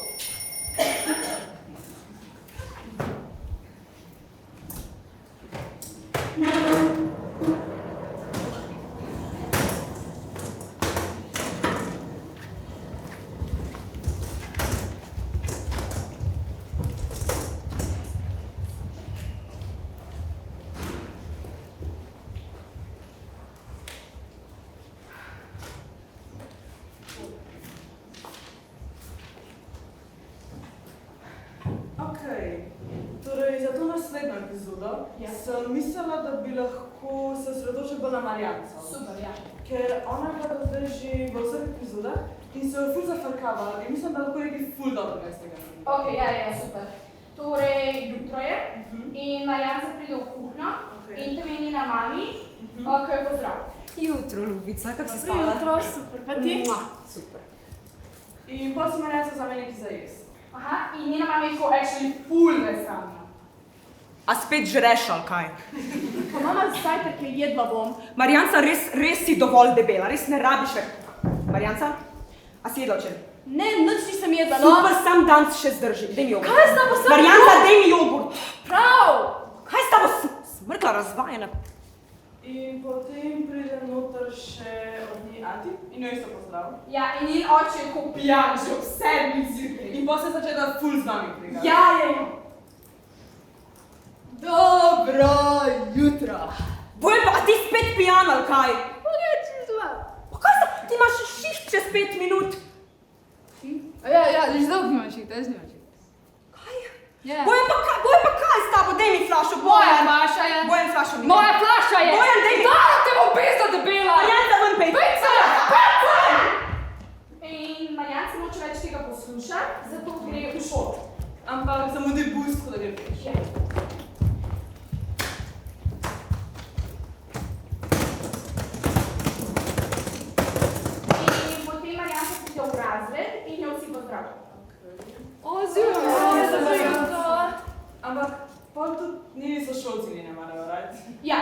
Torej, za to naslednjo epizodo sem mislila, da bi lahko se osredotočila bolj na Marjanco. Super, ja. Ker ona je bila do zdaj že v vseh epizodah in se je ful zafrkavala in mislim, da lahko nekaj ful dobrega iz tega naredila. Ok, ja, super. Torej, jutro je in Marjanca pride v kuhnjo in te meni na mami, ok, pozdrav. Jutro, ljubica, kako si spala? Jutro, super, pa ti? Super. In potem si Marjanca vzame nekaj za jesti. Aha, in njena mama je tako actually ful nesramna. A spet žreš ali kaj? Ko mama zajtrk je jedla bom. Marjanca, res si dovolj debela, res ne rabiš več. Marjanca, a si jedla včeraj? Ne, nič nisem jedla, no. Super, sam dan še zdrži. Dej mi jogurt. Kaj je s tabo? Marjanca, dej mi jogurt. Prav! Kaj je s tabo? Smrkla razvajena. In potem pride noter še od njej Ati in jo isto pozdrav. Ja, in njen oče je tako pijan že ob 7 zjutraj. In potem se začne da ful z nami kriga. Ja, je. Dobro jutro. Bojem pa, a ti spet pijan ali kaj? Pa kaj sta? Ti imaš šiht čez 5 minut. Ja, že dolgo nimaš šiht, jaz nimam šiht. Kaj? Ja. Bojem pa kaj s tabo? Dej mi flašo, Bojan. Moja flaša je. Bojan flašo mi. Moja flaša je. Bojan, dej mi. Dala te bo pizda debela. Marjanca, ven pej. Pejca! In Marjanca noče več tega poslušati, zato gre v šolo. Ampak zamudi boost, ko da gre peš. Ja. In potem Marjanca pride v razred in jo vsi pozdravijo. Ampak pol tudi njeni sošolci njene marajo, right? Ja.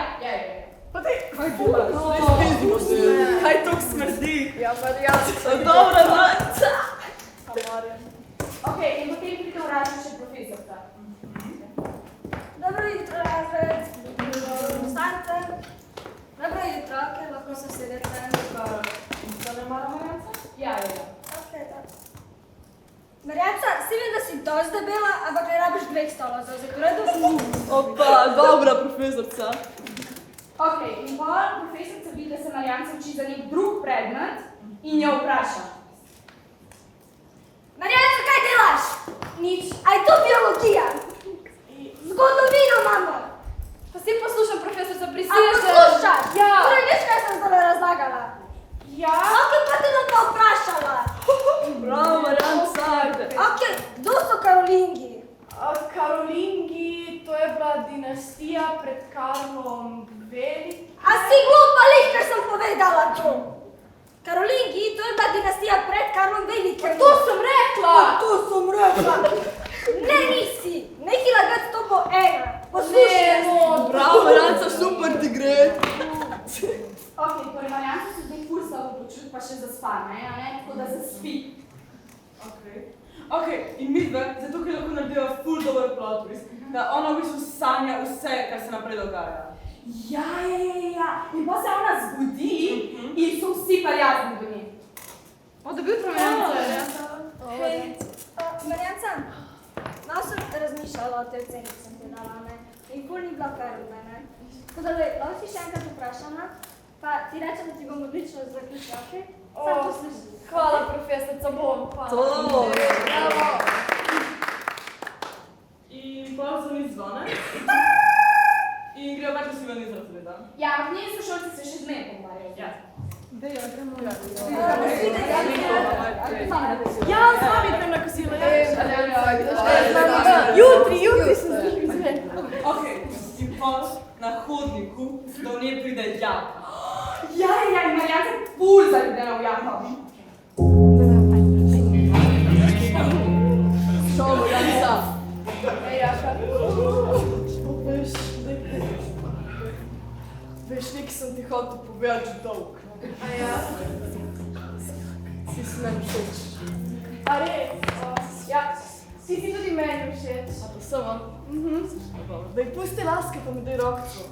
Pa dej, kaj delaš? Kaj tok smrdi? Ja, Marjanca. Dobra, Marjanca. Ok, in potem pride v razred še profesorka. Dobro jutro, razred. Vstanite. Dobro jutro, ker lahko se sedete. To ne mara Marjanca? Ja. Ok, tako. Marjanca, si vem, da si dosti debela, ampak ne rabiš 2 stolov za zakoredo. Opa, dobra profesorca. Ok, in pol profesorca vidi, da se Marjanca uči za nek drug predmet in jo vpraša. Marjanca, Nič. A je to biologija? Zgodovino, mama. Pa si poslušam, profesor, za A prisežem. poslušaš? Ja. Torej, veš, kaj sem zdaj razlagala? Ja. Ok, pa te bom pa vprašala. Bravo, Marianca. Ok, kdo so Karolingi? Karolingi, to je bila dinastija pred Karlom Velikim. A si glupa lih, ker sem povedala to. Karolingi, to je bila dinastija pred Karlom Velikim. To sem rekla. To sem rekla. Ne, nisi. Neki lagati, to bo ena. Poslušaj. Bravo, Marianca, super ti gre. Ok, torej Marianca se zdaj ful slabo počuti, pa še zaspane, a ne? Tako da zaspi. Ok, in midve, zato ker lahko naredijo ful dober plot twist, da ona v bistvu sanja vse, kar se naprej dogaja. Ja. In pa se ona zbudi in so vsi prijazni do nje. O, da bil Marianca. Hej, Marianca, malo sem razmišljala o tej oceni, ki sem ti dala, ne? In ful ni bila ferudna, ne? Tako da, lahko si še enkrat vprašana, pa ti rečem, da ti bom odlično zaključila, okej? Sam poslušaj. Hvala, profesorica, bom. To. Bravo. In pa zvoni zvone. In grejo pač vsi ven iz razreda. Ja, ampak njeni sošolci se še zmeraj pogovarjajo. Ja. Dej, gremo. Ja, z vami grem na kosilo, ja. Jutri sem zjutraj. Ok, in pa na hodniku do nje pride Jaka. Ja, in Marianca je ful zaljubljena v Jaka. Šel, Marianca. Ej, Jaka. Veš, nekaj sem ti hotel povedati dolg. A ja? Si meni všeč. A res? Ja, si tudi meni všeč. A to sem vam? Daj, pusti laske, pa mi daj rokco.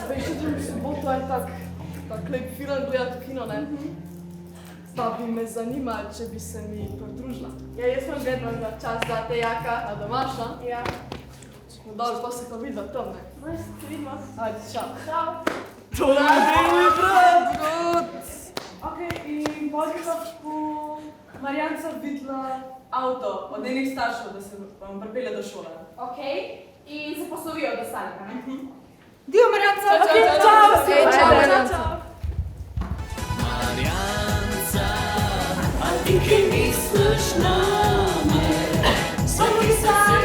Veš, jutri v soboto je tak lep film gledati v kino, ne? Pa bi me zanimalo, če bi se mi pridružila. Ja, jaz sem vedno za čas date Jaka. A domačna? Ja. No dobro, pa se pa vidva tam, ne? No, se vidimo. Ajde, čau. Čau. To je moj brat, god! Ok, in bolj po Marianca videla avto od njenih staršev, da se vam pripelje do šole. Ok, in se poslovijo od ostalih, ne? Dio, Marianca! Čau, Ok, čau, čau! čau, Marianca. Marianca, a ti kaj misliš name? Samo mislam!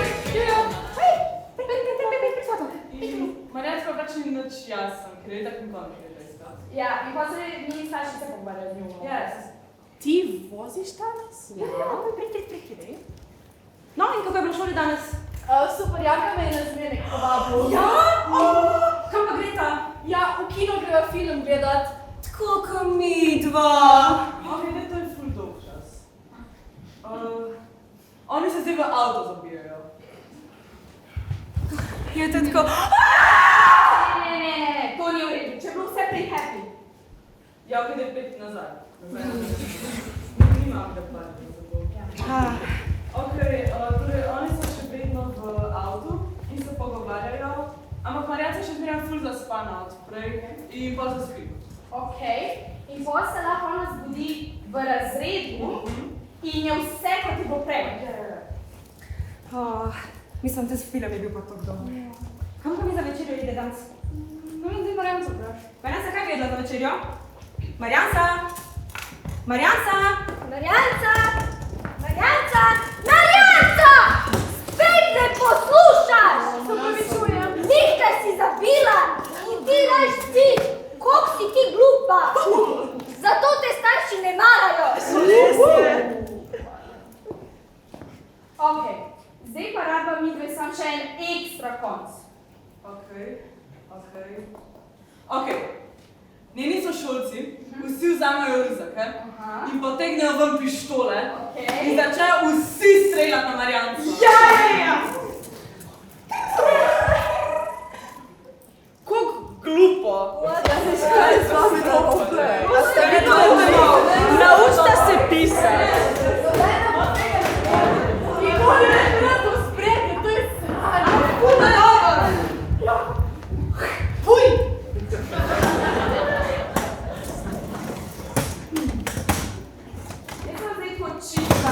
Marianca pač ni nič jasen, ker je tako nikoli ne gre iskati. Ja, in pa se njeni starši se pogovarjajo z njo. Yes. Ti voziš danes? Ja, prej. No, in kako je bilo v šoli danes? Super, Jaka me je na zmenek povabil. Ja? Kam pa gre ta? Ja, v kino grejo film gledat. Tako kot mi dva. Ok, ne, to je ful dolg čas. Oni se zdaj v avto zabijajo. Je to tako... Ne, to ni v redu. Če je bilo vse prej happy. Ja, ok, da je pet nazaj. Nimam da plati za to. Ok, torej oni so še vedno v avtu in se pogovarjajo, ampak Marianca še zmeraj ful zaspana od prej in pa zaspi. Ok, in potem se lahko ona zbudi v razredu in je vse, kot ti bo prej. Mislim, da film je bil pa tako dobro. Kam pa mi za večerjo ide danes? No, zdaj Marianca vpraš. Marianca, kaj bi jedla za večerjo? Marianca! Marianca! Marianca! Marianca! Marianca! Spet ne poslušaš! Se opravičujem. Nekaj si zabila in ti daš si, koliko si ti glupa. Zato te starši ne marajo. Ok, zdaj pa rada midve sam še en ekstra konc. Ok, njeni sošolci vsi vzamejo ruzake in potegnejo ven pištole in začnejo vsi streljati na Marianco. Ja! Koliko glupo! Da se škaj z vami dobro prej. Naučite se pisati! Nikoli ne bi rad to sprejeti, to je sranje. Fuj! Jaz sem zdaj tako čisto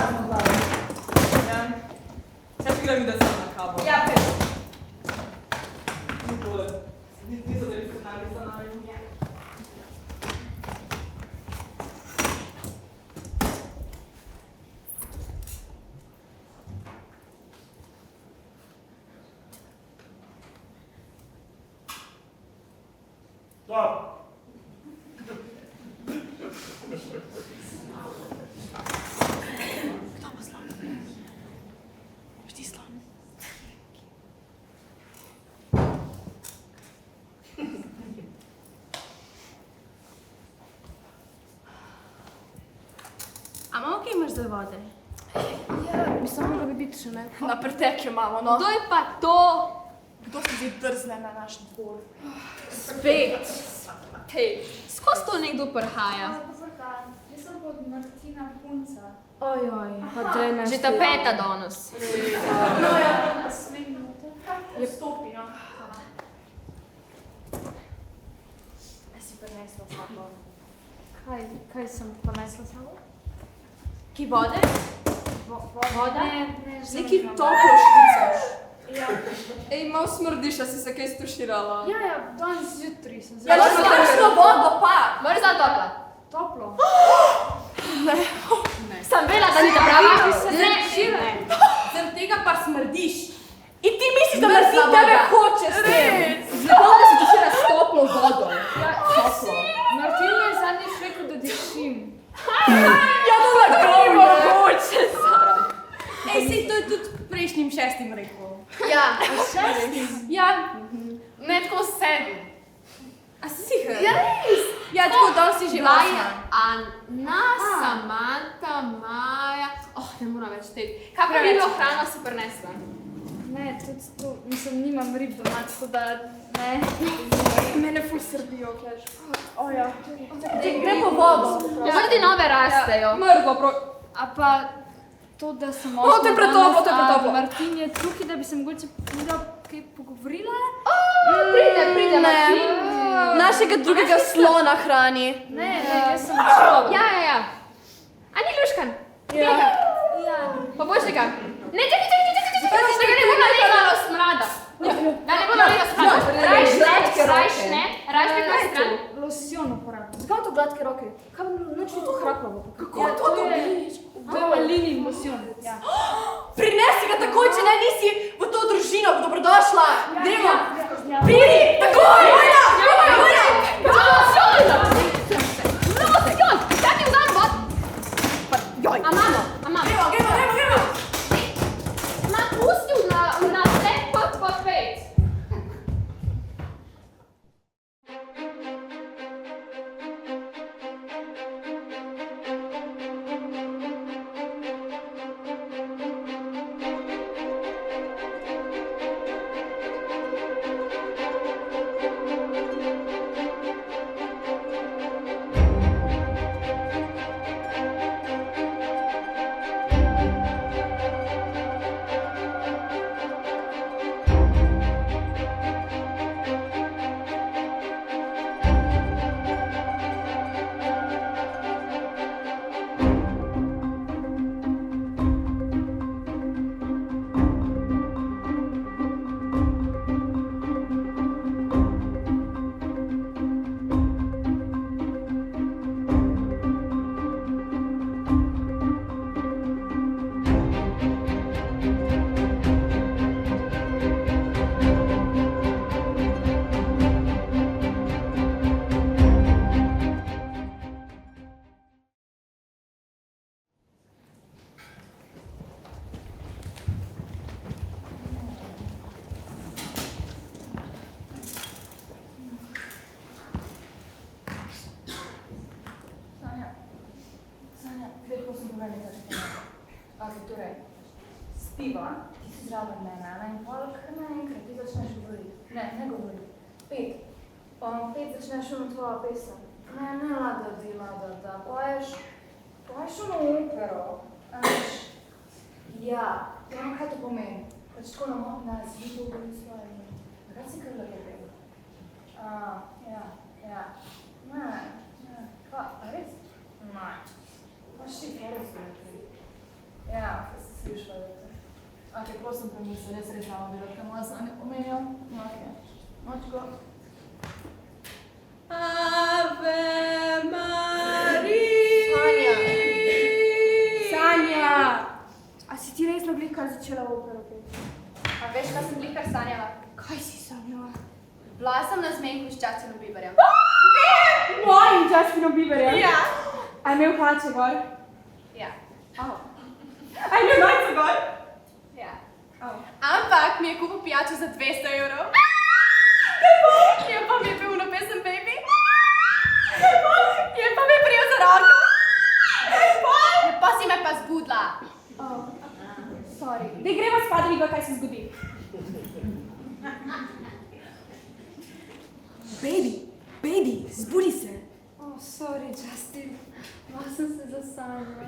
Stop! Kdo bo slon? Boš ti slon? A imamo kaj mrze vode? Ja, bi samo mogla biti še ne. Na pretek jo imamo, no. Kdo je pa to? Kdo se zdaj drzne na naš dvor? Spet. Hej, skozi to nekdo prhaja. Jaz sem od Martina punca. Ojoj, pa daj ne. Že ta peta danes. No ja, a smem noter? Je stopi, no. A si prinesla sabo? Kaj sem ponesla sabo? Ki vode? Voda? Ne, Neki toplo švicaš. Ja. Ej, malo smrdiš, a si se kaj stuširala? Ja, danes zjutraj sem Ja, če kakšno vodo pa! Mrzla topla. Toplo. Ne. Sem vela, da ni ta prava. Ne, Zaradi tega pa smrdiš. In ti misliš, da Martin tebe hoče s tem? Zato, da se tušira s toplo vodo. Ja, Toplo. Martin mi je zadnjič rekel, da dišim. Ja, to lahko mogoče, Sara. Ej, sej to je tudi prejšnjim 6. rekel. Ja. 6. Ja. Ne tako sebi. A si sicher? Ja, res. Ja, tako danes si že Maja, osma. Anna, Samantha, Maja. Oh, ne moram več teti. Kaj pa ribo hrano si prinesla? Ne, tudi to, mislim, nimam rib doma, tako da ne. Mene ful srbijo, keš. O ja. Gre po vodo. Ja, vrti nove rastejo. Mrgo, A pa to, da sem O, to je pretoplo, to je pretoplo. Martin je tukaj, da bi se mogoče kaj pogovorila. Pride, Martin. Našega drugega slona hrani. Ne, jaz sem človek. Ja. A ni luškan? Ja. Pa boš nekaj? Ne, čakaj, da ga ne bo nalegalo smrada. Da ne bo nalegalo smrada. Rajš ne, na stran. Losjon uporabljam. Zakaj to gladke roke? Kaj bom noč to hrapavo? Kako to dobiš? To je Malinin losjon. Ja. Prinesi ga takoj, če ne nisi v to družino, dobrodošla. Dajmo. Ja. Pridi, takoj! Vojna! A mamo. Gremo. Ma pustil na vse pa 5. Torej, spiva, ti si zraven mene, in pol kar naenkrat ti začneš govoriti. Ne govori. 5. 5 začneš ono tvoja pesem. Ne, Lada, da poješ ono opero. Ja, kaj to pomeni? Pač tako na zvidu govori svoje ime. Kaj si kar lepo peva? Ja. Ne. Kaj, a res? Ne. Pač ti res lepo. Ja, se slišla, da te. Prosim, premisli, res znamo bilo, kaj moja znanje pomenijo. Močko. Ave Marija. Sanja! A si ti res glihkar začela opero peti? A veš, kaj sem glihkar sanjala? Kaj si sanjala? Bila sem na zmenku s čacinom Justinom Bieberjem. Mojim Justinom Bieberjem? Ja. A je imel hlače gor? Ja. A je imel nojce gor? Ja. Ampak mi je kupil pijačo za 200 evrov. Je pa mi je pil pesem Baby. Je pa mi je prijel za roko. Pa si me pa zbudila. Sorry. Daj greva spat, da vidva, kaj se zgodi. Baby, zbudi se. Sorry, Justin. Malo sem se zasanjala.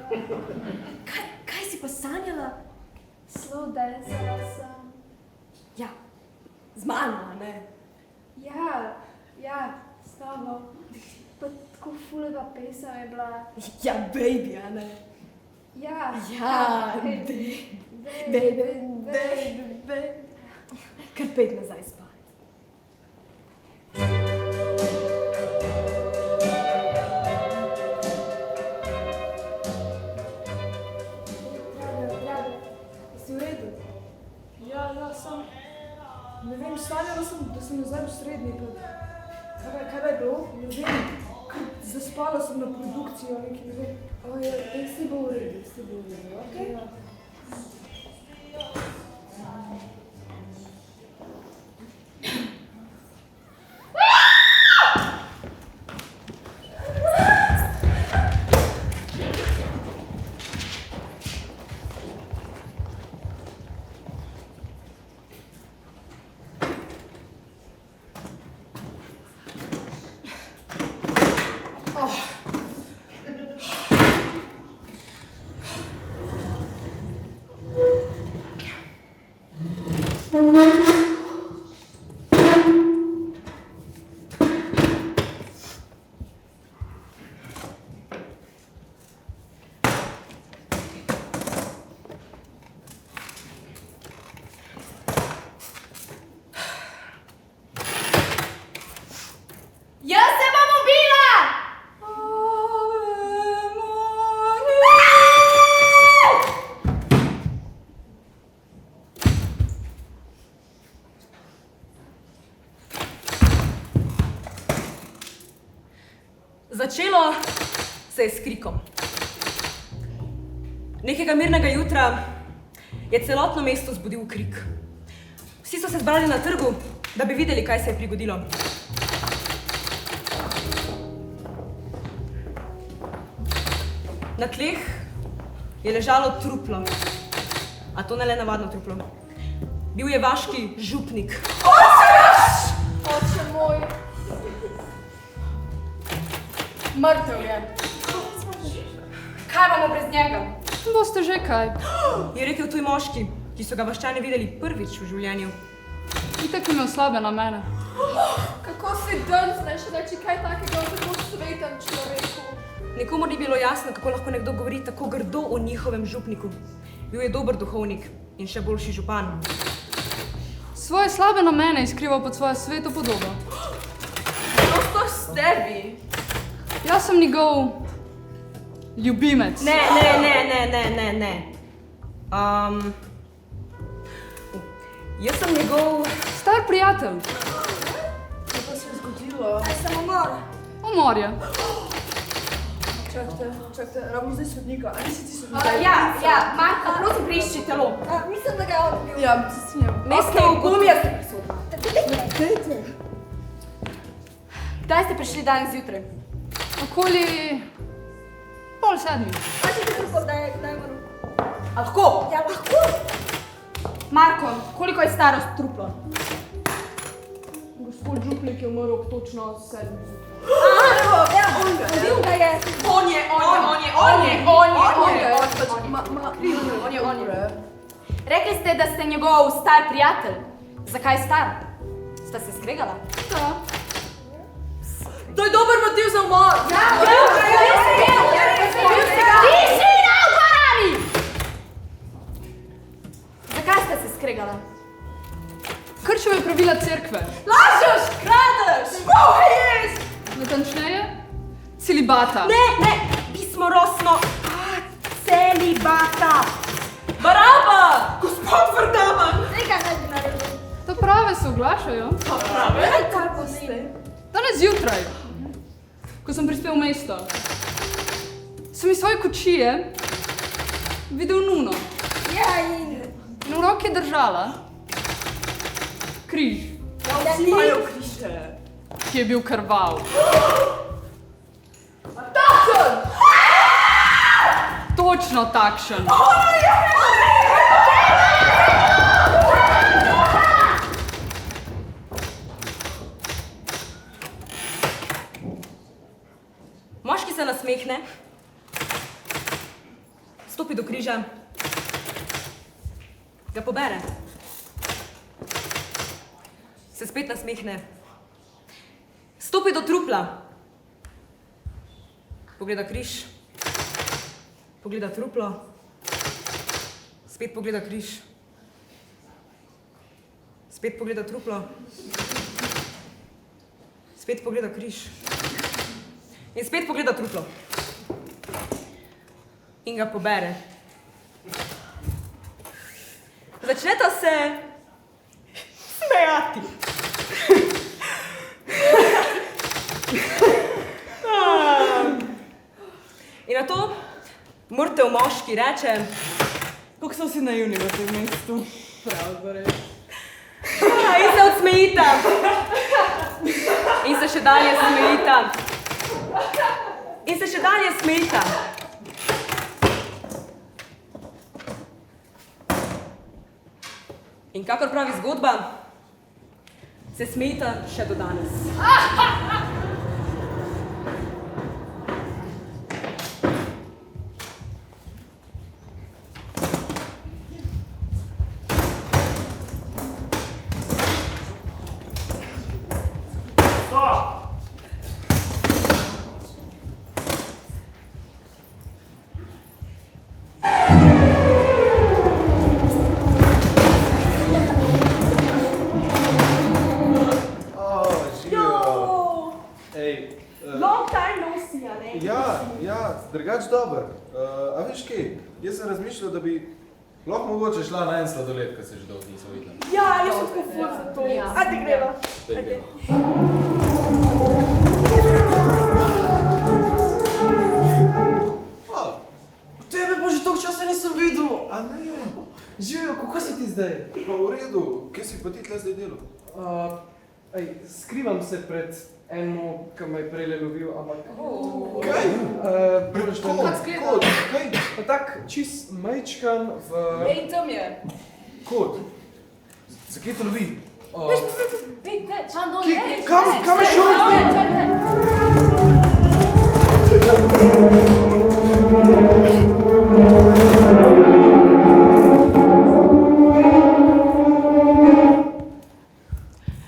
Kaj si pa sanjala? Slow dancala sem. Ja, z mano, ne? Ja, s tabo. Pa tako fulega pesem je bila. Ja, baby, a ne? Ja. Ja, baby. Kar pet nazaj spat. Drago, si v redu? Ja, sem. Ne vem, sanjala sem, da sem nazaj v srednji. Kaj je bilo? Ne vem. Zaspala sem na produkcijo, nekaj ne vem. Si bo v redu, okej? Jaz se bom ubila! Začelo se je s krikom. Nekega mirnega jutra je celotno mesto zbudil krik. Vsi so se zbrali na trgu, da bi videli, kaj se je prigodilo. Na tleh je ležalo truplo, a to ne le navadno truplo. Bil je vaški župnik. Oče moj. Mrtev je. Kaj bomo brez njega? Boste že kaj. Je rekel tuj moški, ki so ga vaščani videli prvič v življenju. Itak je imel slabe namene. Kako si drzneš reči kaj takega o tako svetem človeku? Nikomu ni bilo jasno, kako lahko nekdo govori tako grdo o njihovem župniku. Bil je dober duhovnik in še boljši župan. Svoje slabe namene je skrival pod svojo sveto podobo. Prosto s tebi. Jaz sem njegov ljubimec. Ne. Jaz sem njegov star prijatelj. Kaj pa se je zgodilo? Sem umor. Umor je. Čakajte, rabim zdaj sodnika. Ali si ti sodnika? Ja, Marka, prosim prišči telo. Mislim, da ga je on bil. Ja, se strinjam. Mestne ogumje ste Dajte. Kdaj ste prišli danes zjutraj? Okoli 6:30. A če ti kako, da je umrl? Lahko? Ja, lahko. Marko, koliko je staro truplo? Gospod župnik je umrl točno 7 minut. Ja, bil ga je. On je. Rekli ste, da ste njegov star prijatelj. Zakaj star? Sta se skregala? Da. To je dober motiv za umor. Tišina v dvorani! Zakaj sta se skregala? Kršil je pravila cerkve. Lažeš, kradeš, boheješ! Natančneje? Celibata. Ne, pismorosno. Celibata. Baraba! Gospod Vardaman! Nekaj ne bi naredil. To prave se oglašajo. Prave? Kaj pa ste? Da ne Danes zjutraj, ko sem prispel v mesto, sem iz svoje kočije videl Nuno. In v roki je držala križ. Ki je bil krvav. Takšen! Točno takšen. Moški se nasmehne, stopi do križa, ga pobere, se spet nasmehne, stopi do trupla, pogleda križ, pogleda truplo, spet pogleda križ, spet pogleda truplo, spet pogleda križ. In spet pogleda truplo. In ga pobere. Začneta se smejati. In na to mrtev moški reče, kako so vsi naivni v tem mestu. Prav, zares. In se odsmejita. In se še dalje smejita. In se še dalje smejita. In kakor pravi zgodba, se smejita še do danes. Drugač dober. A veš kaj, jaz sem razmišljal, da bi lahko mogoče šla na en sladoled, ko se že dolgo nisem videla. Ja, jaz sem tako ful za to. Ajde greva. Tebe pa že toliko časa nisem videl. A ne? Živijo, kako si ti zdaj? Pa v redu, kje si pa ti tle zdaj delal? Skrivam se pred eno, ki me je prejle lovil, ampak... Kaj? Kod? Kaj? Pa tak čist majčkan v... Ej, tam je. Kod? Zakaj te lovi? Čan dol, ej. Kam je šel?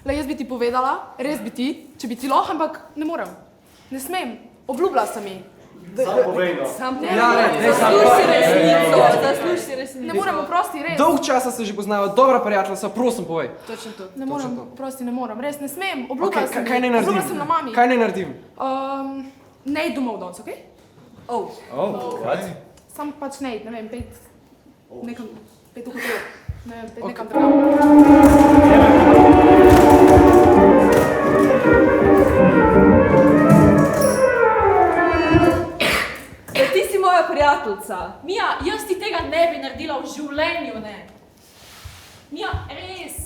Le, jaz bi ti povedala, res bi ti, če bi ti lahko, ampak ne morem. Ne smem. Obljubila sem ji. Sam povej, no. Sam povej. Ja, ne, Zasluži resnico, zasluži resnico. Ne morem, oprosti, res. Dolg časa se že poznajo, dobra prijatelja so, prosim povej. Točno to. Ne morem, prosti, ne morem, res ne smem. Obljubila sem ji. Kaj naj naredim? Obljubila sem na mami. Kaj naj naredim? Ne id domov danes, okej? What? Sam pač ne id, ne vem, nekam, v hotel. Ne vem, nekam Ti si moja prijateljica. Mija, jaz ti tega ne bi naredila v življenju, ne. Mija, res.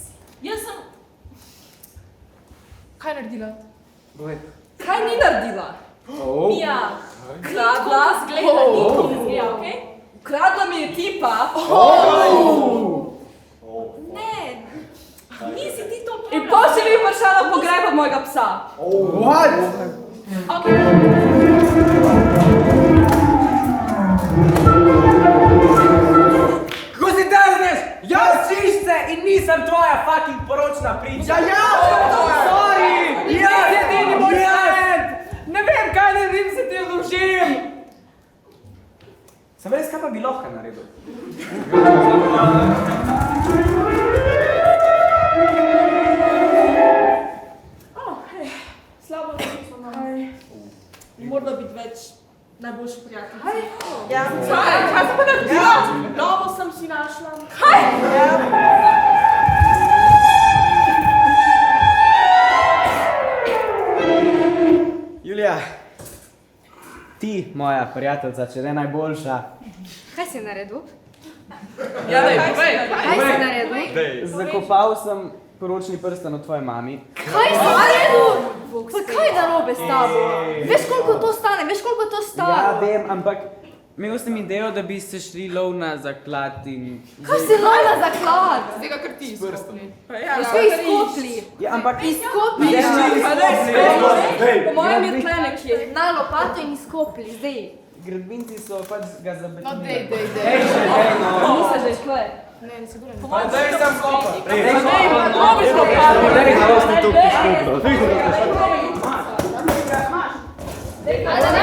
Jaz sem... Kaj naredila? Kaj ni naredila? Mija, kradla, zgleda, nikom ne zgleda, okej? Kradla mi je tipa. Ne, nisi ti to pravila. In potem si mi prišla na pogreb od mojega psa. What? Kako si drzneš? Jaz čišče in nisem tvoja fucking poročna priča. Sorry! Jaz edini moj klient! Ne vem, kaj naredim, se ti odložim! Sem res, kaj pa bi lahko naredil? Slabo resnico imam. Morda biti več najboljši prijatelj. Ja. Kaj se pa naredila? Novo sem si našla. Kaj? Ja. Julija, ti, moja prijateljica, če ne najboljša, Kaj si naredil? Ja, daj, povej. Kaj si naredil? zakopal sem poročni prsten od tvoje mami. Kaj si naredil? Pa kaj je narobe s tabo? Veš, koliko to stane? Veš, koliko to Ja, stane? vem, ampak imel sem idejo, da bi se šli lov na zaklad in... Kaj si lojla za klad? Zdaj ga kar ti izkopni. Ste izkopli? Ja, ampak... Izkopli? Ja, Po mojem je tle nekje. Na lopato in izkopli, zdaj. Gradbinci so pač ga zabetonirali. No, dej. Dej še, dej, no. Nisi že škle. Ne, nisem bila. Po mojem Dej sem kopal. Probiš kopati. Dej, na vas ne tukaj skupno. Ale ne,